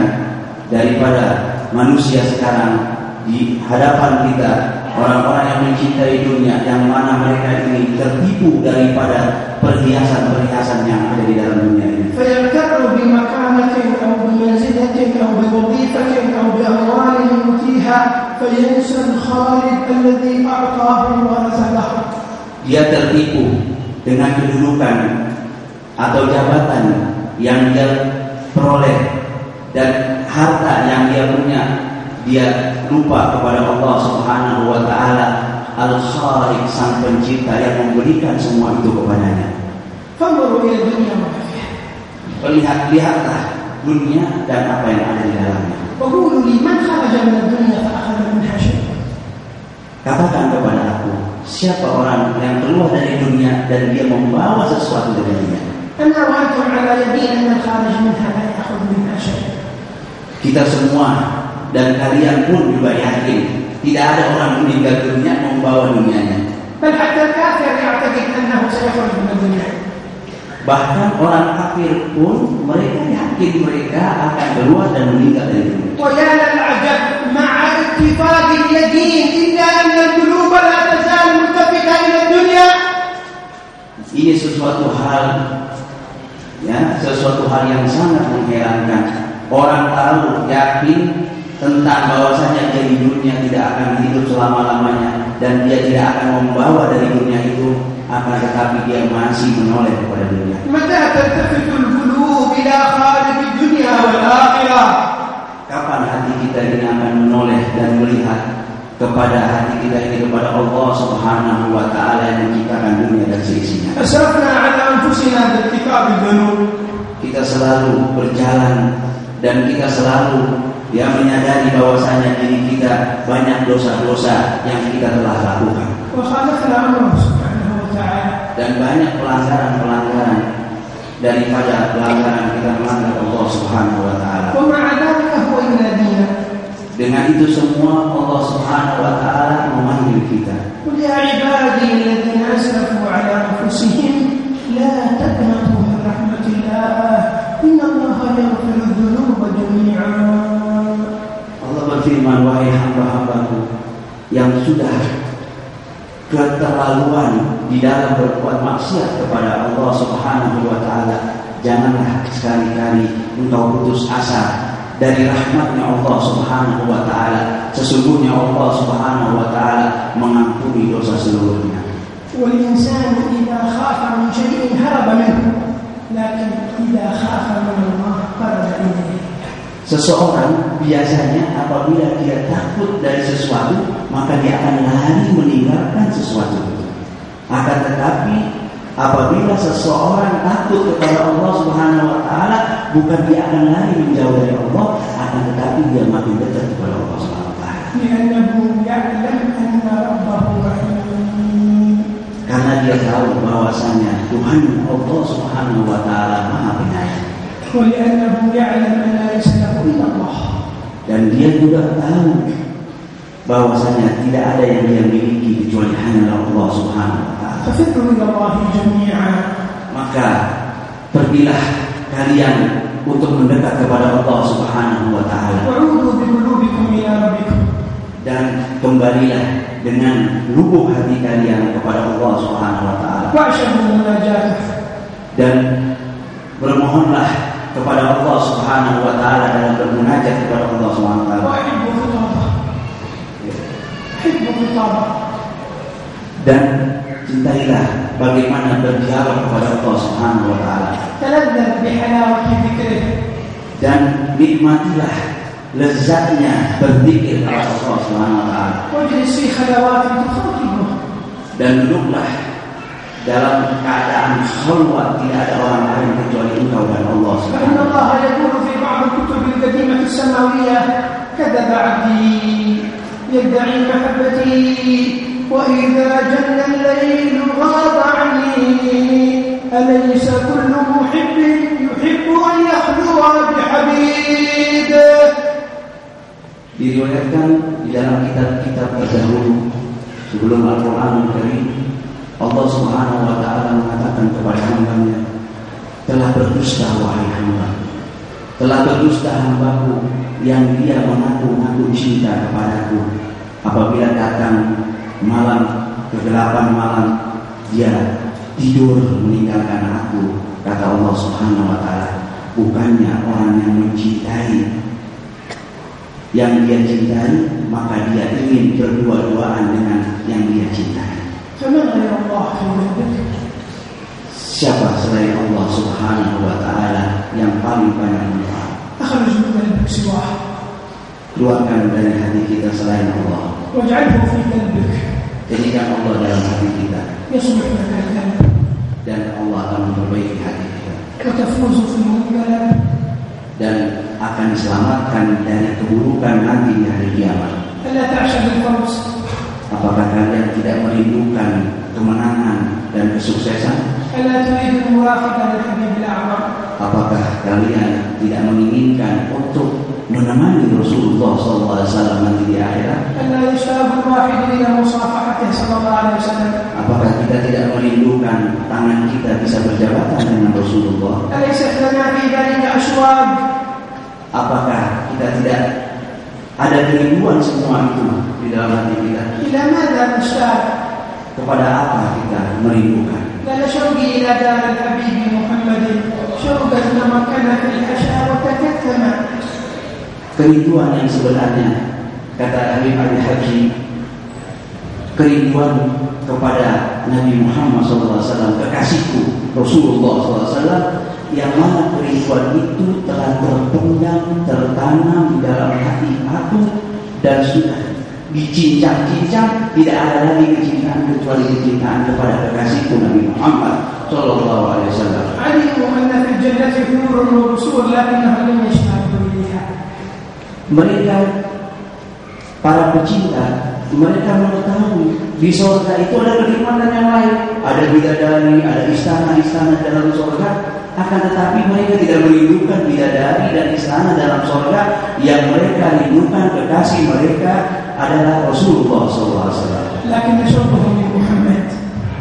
daripada manusia sekarang di hadapan kita, orang-orang yang mencintai dunia, yang mana mereka ini tertipu daripada perhiasan-perhiasan yang ada di dalam dunia ini. Fayarkaru bi makanatin aw bi manzilatin aw bi wadhifatin aw bi amwalin yutiha fayansa al-khalid alladhi a'tahu wa razaqahu. Dia tertipu dengan kedudukan atau jabatan yang dia peroleh dan harta yang dia punya. Dia lupa kepada Allah Subhanahu Wa Taala, Al-Khaliq, sang pencipta yang memberikan semua itu kepadanya. Lihatlah dunia dan apa yang ada di dalamnya. Katakan kepada aku, siapa orang yang keluar dari dunia dan dia membawa sesuatu dari dunia? Kita semua dan kalian pun juga yakin tidak ada orang meninggal dunia membawa dunianya. بل حتى الكافر يعتقد أنه سيخرج من الدنيا. Bahkan orang kafir pun mereka yakin mereka akan keluar dan meninggal dari dunia. ويا للعجب مع اتفاق اليقين إلا أن القلوب لا تزال ملتفتة إلى الدنيا. Ini sesuatu hal yang sangat mengherankan. Orang tahu yakin tentang bahwasanya dia di dunia tidak akan hidup selama-lamanya dan dia tidak akan membawa dari dunia itu, akan tetapi dia masih menoleh kepada dunia. متى تلتفت القلوب إلى خالق الدنيا والآخرة؟ Kapan hati kita ini akan menoleh dan melihat kepada hati kita ini kepada Allah Subhanahu wa taala yang menciptakan dunia dan seisinya. أسرفنا على أنفسنا بارتكاب الذنوب. Kita selalu berjalan dan kita selalu menyadari bahwasanya diri kita banyak dosa-dosa yang kita telah lakukan. وخالفنا أمره سبحانه وتعالى. Dan banyak pelanggaran daripada pelanggaran kita melanggar Allah Subhanahu wa taala. ومع ذلك هو ينادينا. Dengan itu semua Allah Subhanahu wa taala memanggil kita. قل يا عبادي الذين أسرفوا على أنفسهم لا تقنطوا من رحمة الله إن الله يغفر الذنوب جميعا. Allah berfirman, wahai hamba-hambaku yang sudah keterlaluan di dalam berbuat maksiat kepada Allah Subhanahu wa taala, janganlah sekali-kali engkau putus asa dari rahmatnya Allah Subhanahu wa taala. Sesungguhnya Allah Subhanahu wa taala mengampuni dosa seluruhnya. والإنسان إذا خاف من شيء هرب منه لكن إذا خاف من الله قرب إليه. Seseorang biasanya apabila dia takut dari sesuatu, maka dia akan lari meninggalkan sesuatu itu. Akan tetapi apabila seseorang takut kepada Allah Subhanahu wa taala, bukan dia akan lari menjauh dari Allah, akan tetapi dia makin dekat kepada Allah Subhanahu wa taala. Karena dia tahu bahwasanya Tuhan Allah Subhanahu wa taala Maha Penyayang. Dan dia juga tahu bahwasanya tidak ada yang dia miliki kecuali hanya Allah Subhanahu wa taala. Maka pergilah kalian untuk mendekat kepada Allah Subhanahu wa taala. Dan kembalilah dengan lubuk hati kalian kepada Allah Subhanahu wa taala. Dan bermohonlah kepada Allah Subhanahu wa taala dalam bermunajat kepada Allah Subhanahu wa taala. Dan cintailah bagaimana berdialog kepada Allah Subhanahu wa taala. Dan nikmatilah lezatnya berzikir kepada Allah Subhanahu wa taala. Dan duduklah dalam keadaan khalwat, tidak ada orang lain kecuali engkau dan Allah Subhanahu wa taala. كذب عبدي يدعي محبتي وإذا جن الليل غاب عني أليس كل محب يحب أن يخلو بحبيب. Diriwayatkan di dalam kitab-kitab terdahulu sebelum Al-Qur'an Al-Karim, Allah Subhanahu wa taala mengatakan kepada hamba-Nya, telah berdusta wahai hamba, telah berdusta hambaku yang dia mengaku-ngaku cinta kepadaku. Apabila datang malam, kegelapan malam, dia tidur meninggalkan aku. Kata Allah Subhanahu wa taala, bukannya orang yang mencintai yang dia cintai, maka dia ingin berdua-duaan dengan yang dia cintai. Siapa selain Allah Subhanahu wa taala yang paling banyak manfaat? Keluarkan dari hati kita selain Allah. Jadikan Allah dalam hati kita. Dan Allah akan memperbaiki hati kita. Dan akan diselamatkan dari keburukan nanti di hari kiamat. Apakah kalian tidak merindukan kemenangan dan kesuksesan? Apakah kalian tidak menginginkan untuk menemani Rasulullah SAW nanti di akhirat? kita tidak merindukan tangan kita bisa berjabatan dengan Rasulullah? Apakah kita tidak ada kerinduan semua itu di dalam hati kita? Kepada apa kita merindukan? Kerinduan yang sebenarnya, kata Habib Al-Haji, kerinduan kepada Nabi Muhammad SAW, kekasihku Rasulullah SAW, yang mana kerinduan itu telah terpendam, tertanam di dalam hati aku dan sudah dicincang-cincang, tidak ada lagi kecintaan kecuali kecintaan kepada kekasihku Nabi Muhammad sallallahu alaihi wasallam. Mereka para pecinta, mereka mengetahui di surga itu ada kenikmatan yang lain, ada bidadari, ada istana-istana dalam surga. Akan tetapi mereka tidak merindukan bidadari dan istana dalam surga. Yang mereka rindukan, kekasih mereka adalah Rasulullah SAW.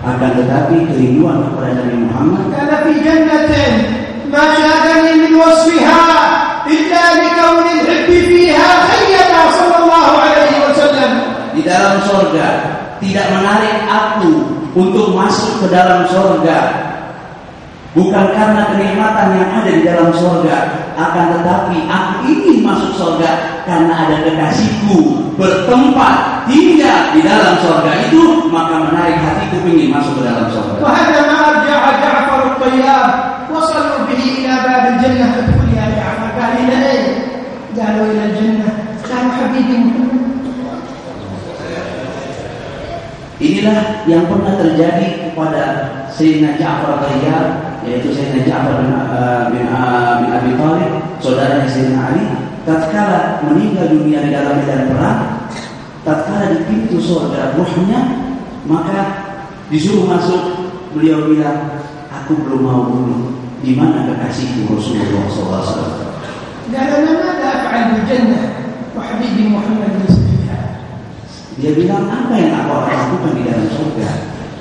Akan tetapi kerinduan kepada Nabi Muhammad. Karena di jannatin ma syadani min wasfiha illa likawni al-hibbi fiha khayyana sallallahu alaihi wasallam. Di dalam surga tidak menarik aku untuk masuk ke dalam surga, bukan karena kenikmatan yang ada di dalam surga, akan tetapi aku ingin masuk surga karena ada kekasihku bertempat tinggal di dalam surga itu, maka menarik hatiku ingin masuk ke dalam surga. وهذا ما أرجع جعفر الطيار وصلوا به إلى باب الجنة ادخل يا جعفر. قال إلى أين؟ قالوا إلى الجنة. قالوا حبيبي محمد. Inilah yang pernah terjadi kepada Sayyidina Ja'far Tayyar, yaitu Sayyidina Ja'far bin Abi Thalib, saudaranya Sayyidina Ali. Tatkala meninggal dunia di dalam medan perang, tatkala di pintu surga ruhnya, maka disuruh masuk. Beliau bilang, aku belum mau dulu. Di mana kekasihku Rasulullah SAW? قالوا ماذا أفعل بالجنة وحبيبي محمد ليس فيها. Dia bilang, apa yang aku akan lakukan di dalam surga?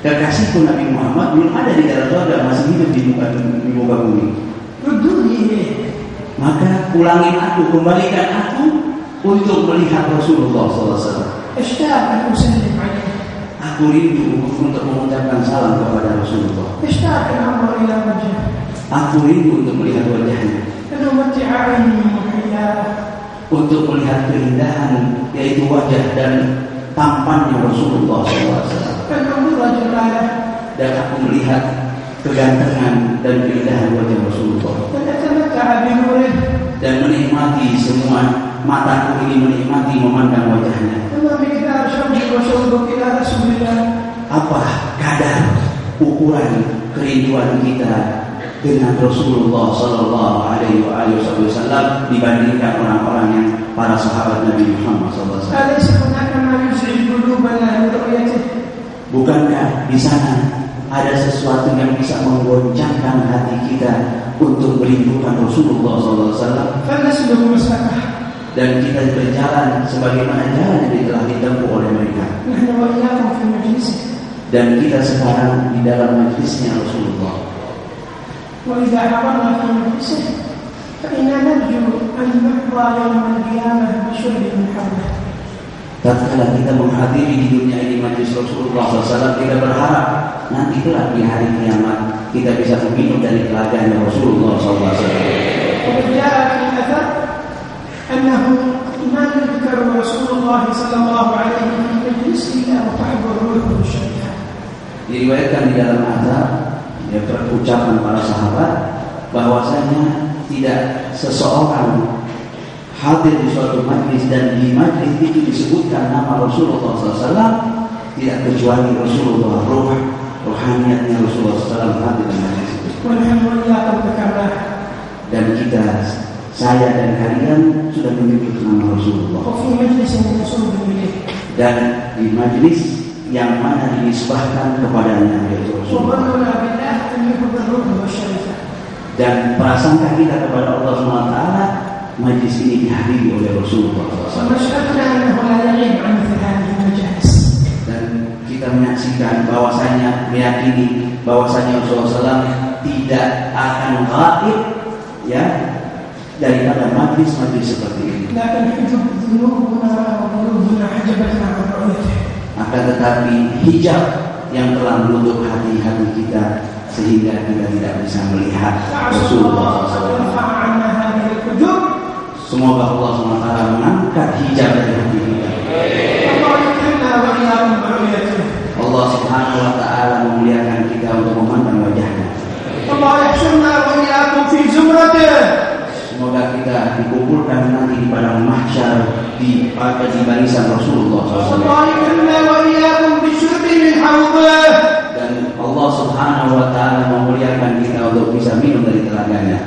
Kekasihku Nabi Muhammad belum ada di dalam surga, masih hidup di muka bumi. Maka ulangin aku, kembalikan aku untuk melihat Rasulullah SAW. Aku rindu untuk mengucapkan salam kepada Rasulullah. Aku rindu untuk melihat wajahnya, untuk melihat keindahan, yaitu wajah dan tampannya Rasulullah SAW. Dan aku melihat kegantengan dan keindahan wajah Rasulullah, dan menikmati semua mataku ini menikmati memandang wajahnya. Apa kadar ukuran kerinduan kita dengan Rasulullah Sallallahu Alaihi Wasallam dibandingkan orang-orang yang para sahabat Nabi Muhammad SAW? Bukankah di sana ada sesuatu yang bisa menggoncangkan hati kita untuk merindukan Rasulullah SAW? Dan kita berjalan sebagaimana jalan yang telah ditempuh oleh mereka. Dan kita sekarang di dalam majlisnya Rasulullah. Tatkala kita menghadiri di dunia ini majlis Rasulullah SAW, kita berharap nanti kelak di hari kiamat kita bisa meminum dari telaga Rasulullah SAW. أنه ما يذكر رسول الله صلى الله عليه وسلم مجلس إلا وتحضر روحه الشريفة. Diriwayatkan di dalam azab, ya, ucapan para sahabat bahwasanya tidak seseorang hadir di suatu majlis dan di majlis itu disebutkan nama Rasulullah SAW, tidak kecuali Rasulullah, rohaniatnya Rasulullah SAW hadir di majlis itu. Dan kita, saya dan kalian sudah menyebut nama Rasulullah. Dan di majlis yang mana dinisbahkan kepadanya yaitu Rasulullah. Dan prasangka kita kepada Allah SWT, majlis ini dihadiri oleh Rasulullah SAW. Dan kita menyaksikan menyaksikan bahwasanya meyakini bahwasanya Rasulullah SAW tidak akan gaib ya daripada majlis-majlis seperti ini. Akan tetapi hijab yang telah menutup hati-hati kita sehingga kita tidak bisa melihat Rasulullah SAW. Semoga Allah SWT mengangkat hijab dari hati kita. Allah Subhanahu wa taala memuliakan kita untuk memandang wajahnya. Semoga kita dikumpulkan nanti di padang mahsyar di barisan Rasulullah SAW. Dan Allah Subhanahu wa taala memuliakan kita untuk bisa minum dari telaganya.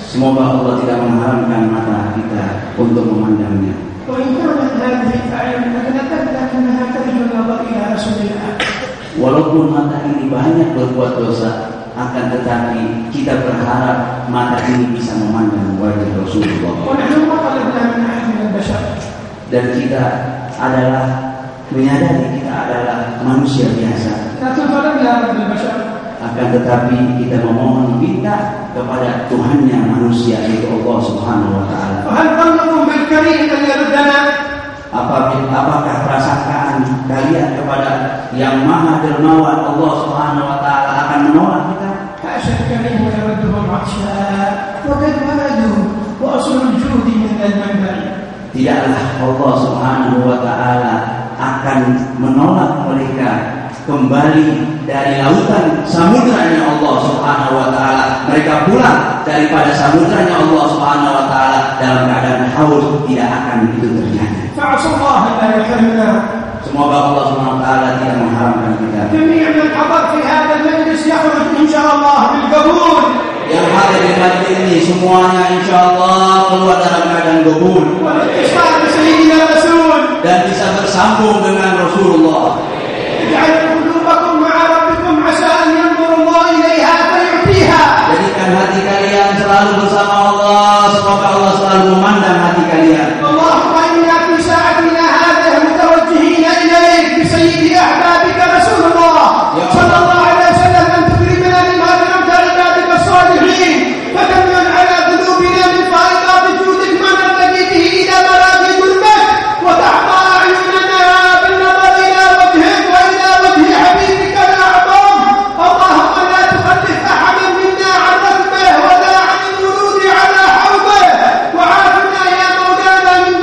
Semoga Allah tidak mengharamkan mata kita untuk memandangnya. Walaupun mata ini banyak berbuat dosa, akan tetapi kita berharap mata ini bisa memandang wajah Rasulullah. Dan kita adalah menyadari kita adalah manusia biasa. Akan tetapi kita memohon minta kepada Tuhannya manusia, yaitu Allah Subhanahu wa taala. Apakah prasangkaan kalian kepada yang Maha Dermawan Allah Subhanahu wa taala akan menolak kita? Tidaklah Allah Subhanahu wa taala akan menolak mereka kembali dari lautan samudranya Allah Subhanahu wa taala. Mereka pulang daripada samudranya Allah Subhanahu wa taala dalam keadaan haus, tidak akan itu terjadi. Semoga Allah Subhanahu wa taala tidak mengharamkan kita. Yang hadir di majlis ini semuanya insyaallah keluar dalam keadaan qabul dan bisa bersambung dengan Rasulullah. Jadikan hati kalian selalu bersama Allah. Semoga Allah selalu memandang hati kalian. Allahumma inna fi sa'atina hadhihi mutawajjihin ilaik bi sayyidi ahbabika Rasulullah sallallahu alaihi wasallam an tukrimana bima karamta ibadika as-salihin fatamman ala qulubina min faidat judik ma nabghi bihi ila maradi qulbik wa tahta a'yunana bin nazar ila wajhik wa ila wajhi habibika al-a'zam. Allahumma la tukhallif ahadan minna 'an rabbih wa la 'an al-wurud 'ala hawbih wa 'afina ya mawlana min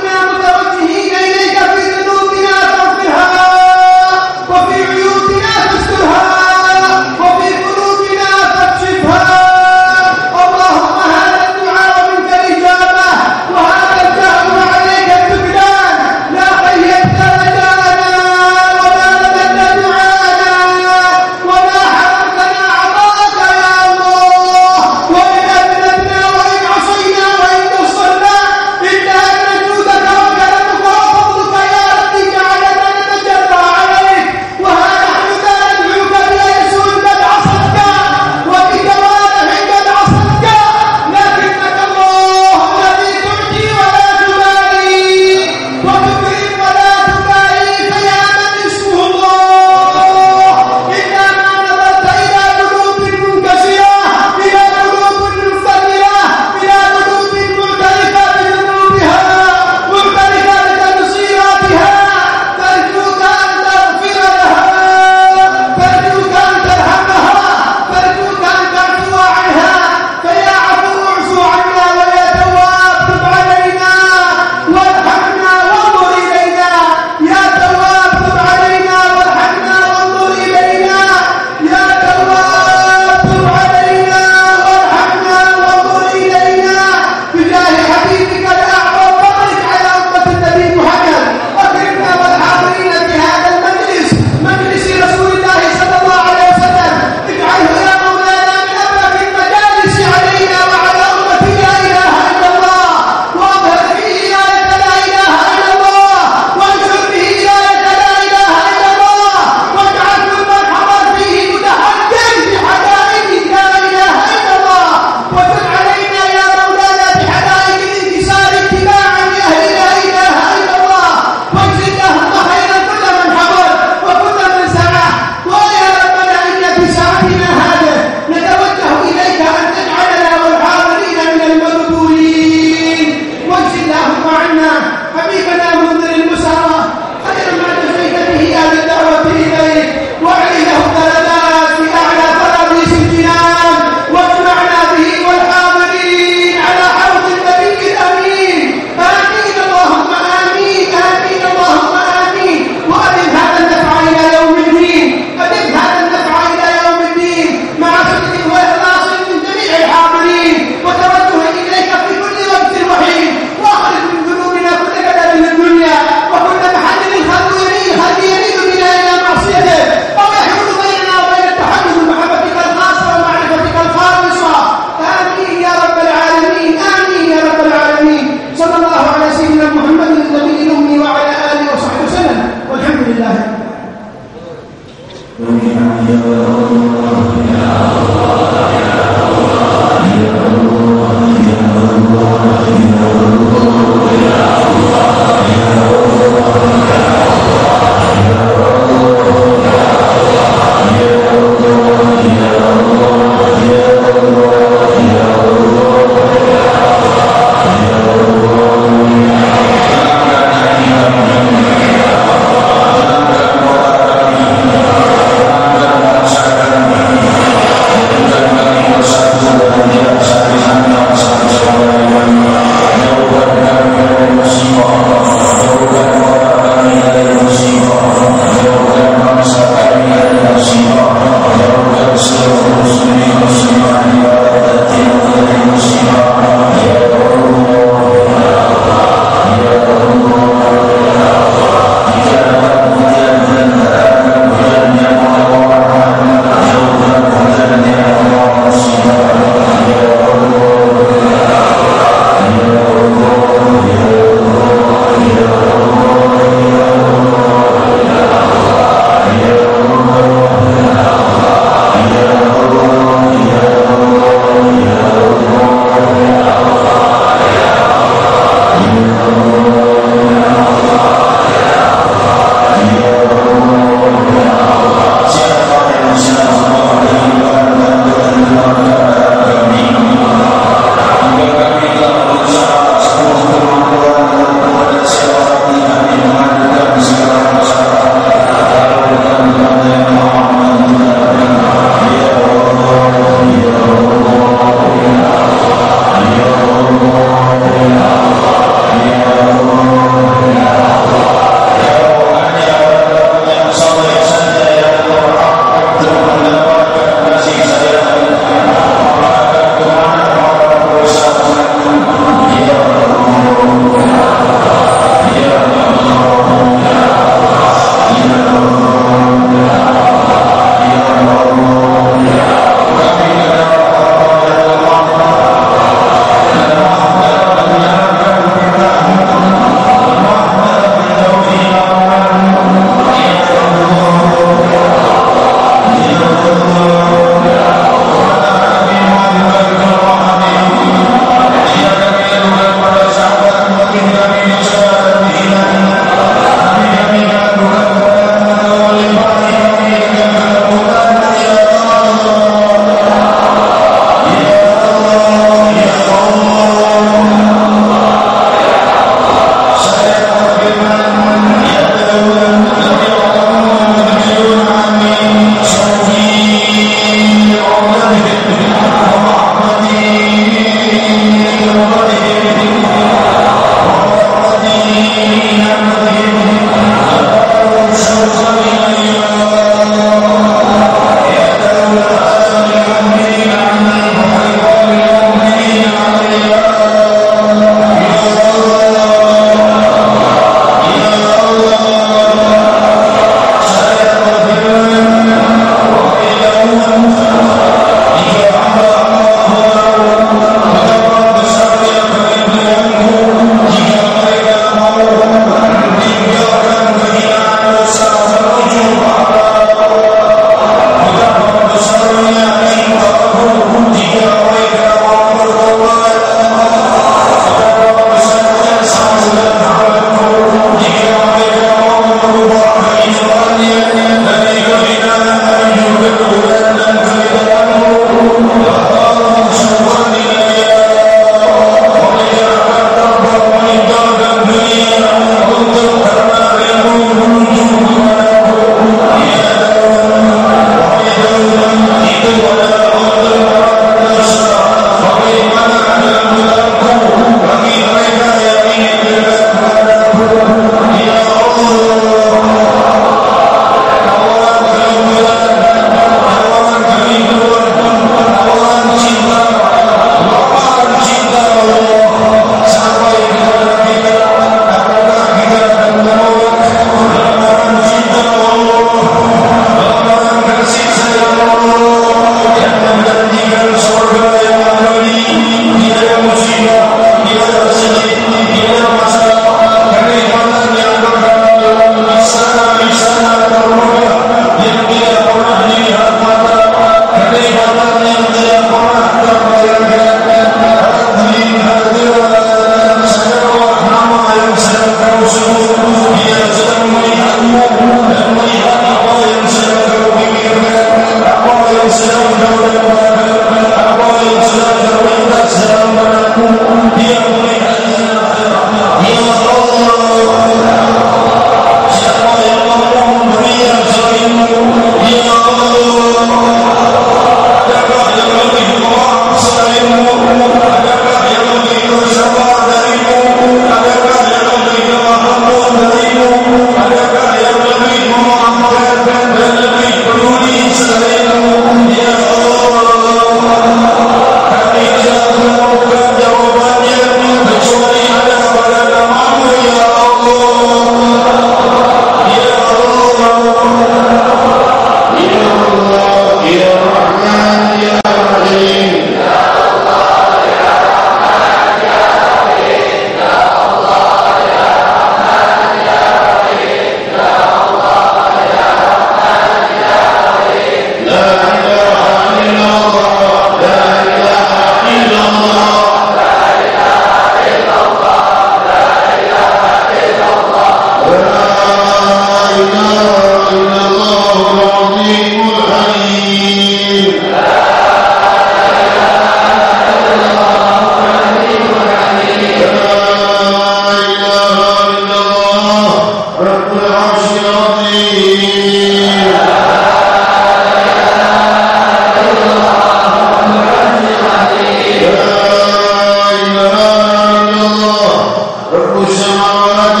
السماوات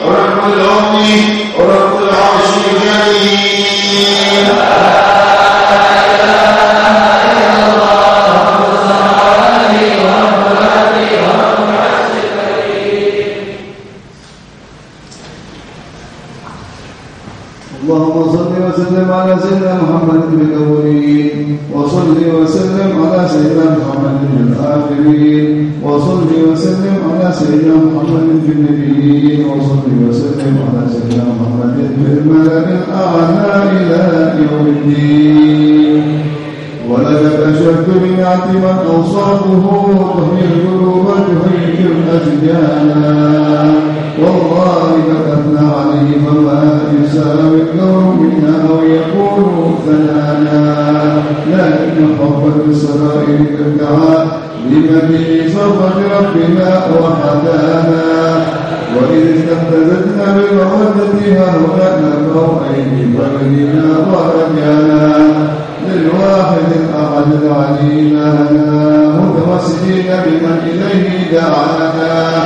ورب الأرض ورب العرش الكريم اللهم صل وسلم على سيدنا محمد في الأولين وصل وسلم على سيدنا محمد في الآخرين وصل وسلم على سيدنا محمد في النبيين وصل وسلم على سيدنا محمد في الملأ الأعلى إلى يوم الدين. ولقد أشرت بنعت من أوصافه تحيي القلوب تهيج الأشجانا والله قد أثنى عليه فما يساوي القول منا أو يكون ثنانا لكن حبا بالسرائر ارتعى لمن صفة ربنا وحدانا وإذ استهتزتنا بمودتها هناك نبرأ أيدي بلدنا ورجانا للواحد الأحد العليم لنا متوسلين بمن إليه دعانا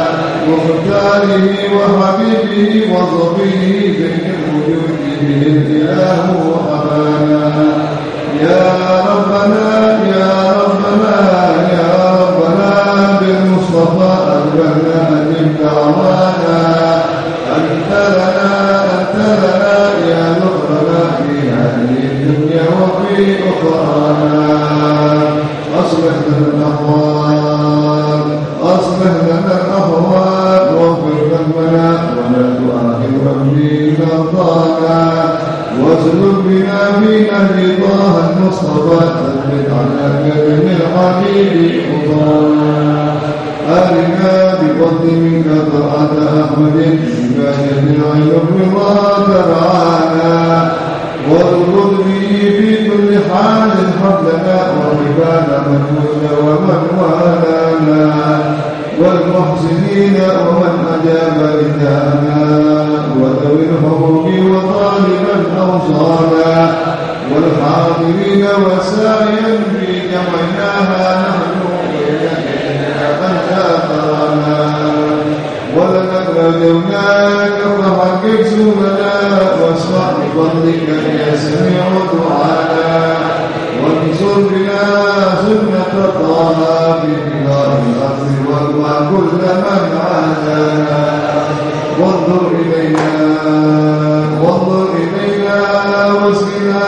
مختاره وحبيبه وصفيه بين الوجود به الإله وحبانا يا ربنا يا ربنا يا ربنا بالمصطفى أكبرنا أجب دعوانا أنت لنا يا نصرنا في هذه الدنيا وفي أخرانا أصلح لنا الأحوال أصلح لنا الأحوال واغفر ذنبنا ولا تؤاخذنا في مرضانا واسلك بنا في نهج طه المصطفى ثبت على كلم الحبيب خطانا أرنا بفضل منك طاعة أحمد عبادة العين الرضا ترعانا واربط به في كل حال حبلنا وعباد من كل ومن والانا والمحسنين ومن أجاب رداءنا وذوي الحقوق وطالبا أوصانا والحاضرين وسائر في جمعناها نحن من شاطرنا ولقد رجوناك فحقق سبلنا واسمع بفضلك يا سميع دعانا وانصر بنا سنة طه في بلاد الأرض واجمع كل من عادانا وانظر إلينا واسقنا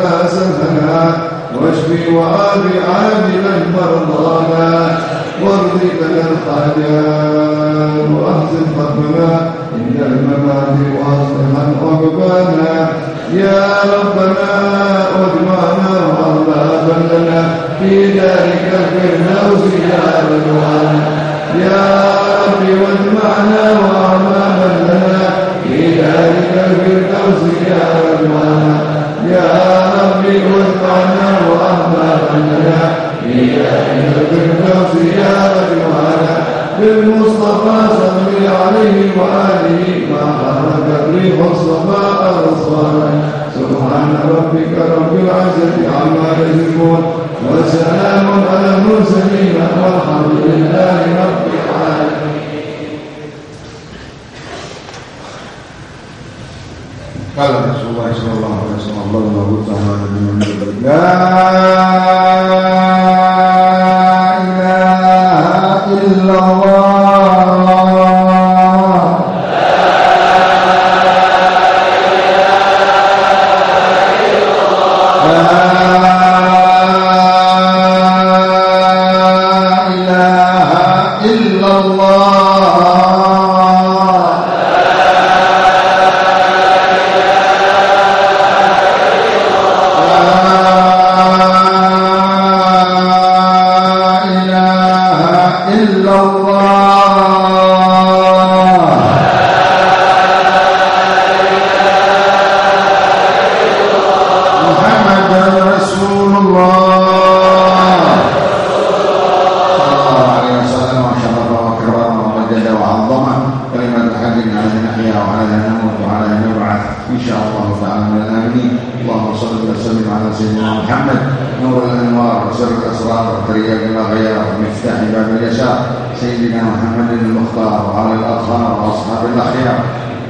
كأس الهنا واشفي وعافي عاجلا مرضانا وارض لنا الحاجات واحسن ختمنا عند الممات واصلحا عقبانا يا ربنا واجمعنا واربابا لنا في ذلك الفردوس يا رضوانا يا رب واجمعنا واربابا لنا في ذلك الفردوس يا رضوانا يا رب واجمعنا واربابا لنا في ذلك الفردوس يا رضوانا بالمصطفى صل عليه وآله ما حركت ريح الصفاء أرصانا سبحان ربك رب العزة عما يصفون وسلام على المرسلين والحمد لله رب العالمين. قال رسول الله صلى الله عليه وسلم الله تعالى من لا إله إلا إن شاء الله تعالى من الآمنين. اللهم صل وسلم على سيدنا محمد نور الأنوار وسر الأسرار وطريق الأغيار ومفتاح باب اليسار سيدنا محمد المختار وعلى الأطهار وأصحاب الأخيار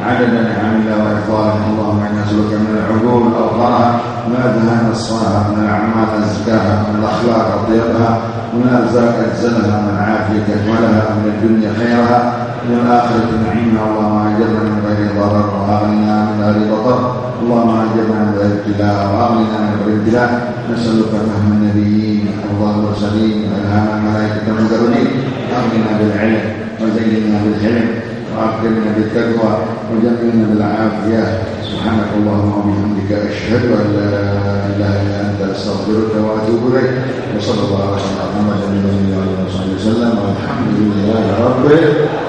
عدد نعم الله وإفضاله. اللهم إنا نسألك من العقول أوقارها ما أدهى نصفها، من الأعمال أزكاها، من الأخلاق أطيبها، من الأرزاق أجزلها، من العافية أكملها، من الدنيا خيرها، من الآخرة نعيمها. اللهم أجرنا من غير ضرر وأغننا من غير بطر. اللهم أجرنا من غير ابتلاء وأغننا من غير ابتلاء. نسألك فهم النبيين أفضل المرسلين وإلهام الملائكة المقربين. أغننا بالعلم وزينا بالحلم وأكرمنا بالتقوى وجملنا بالعافية. سبحانك اللهم وبحمدك أشهد أن لا إله إلا أنت أستغفرك وأتوب إليك. وصلى الله على سيدنا محمد وعلى آله وصحبه وسلم والحمد لله رب العالمين.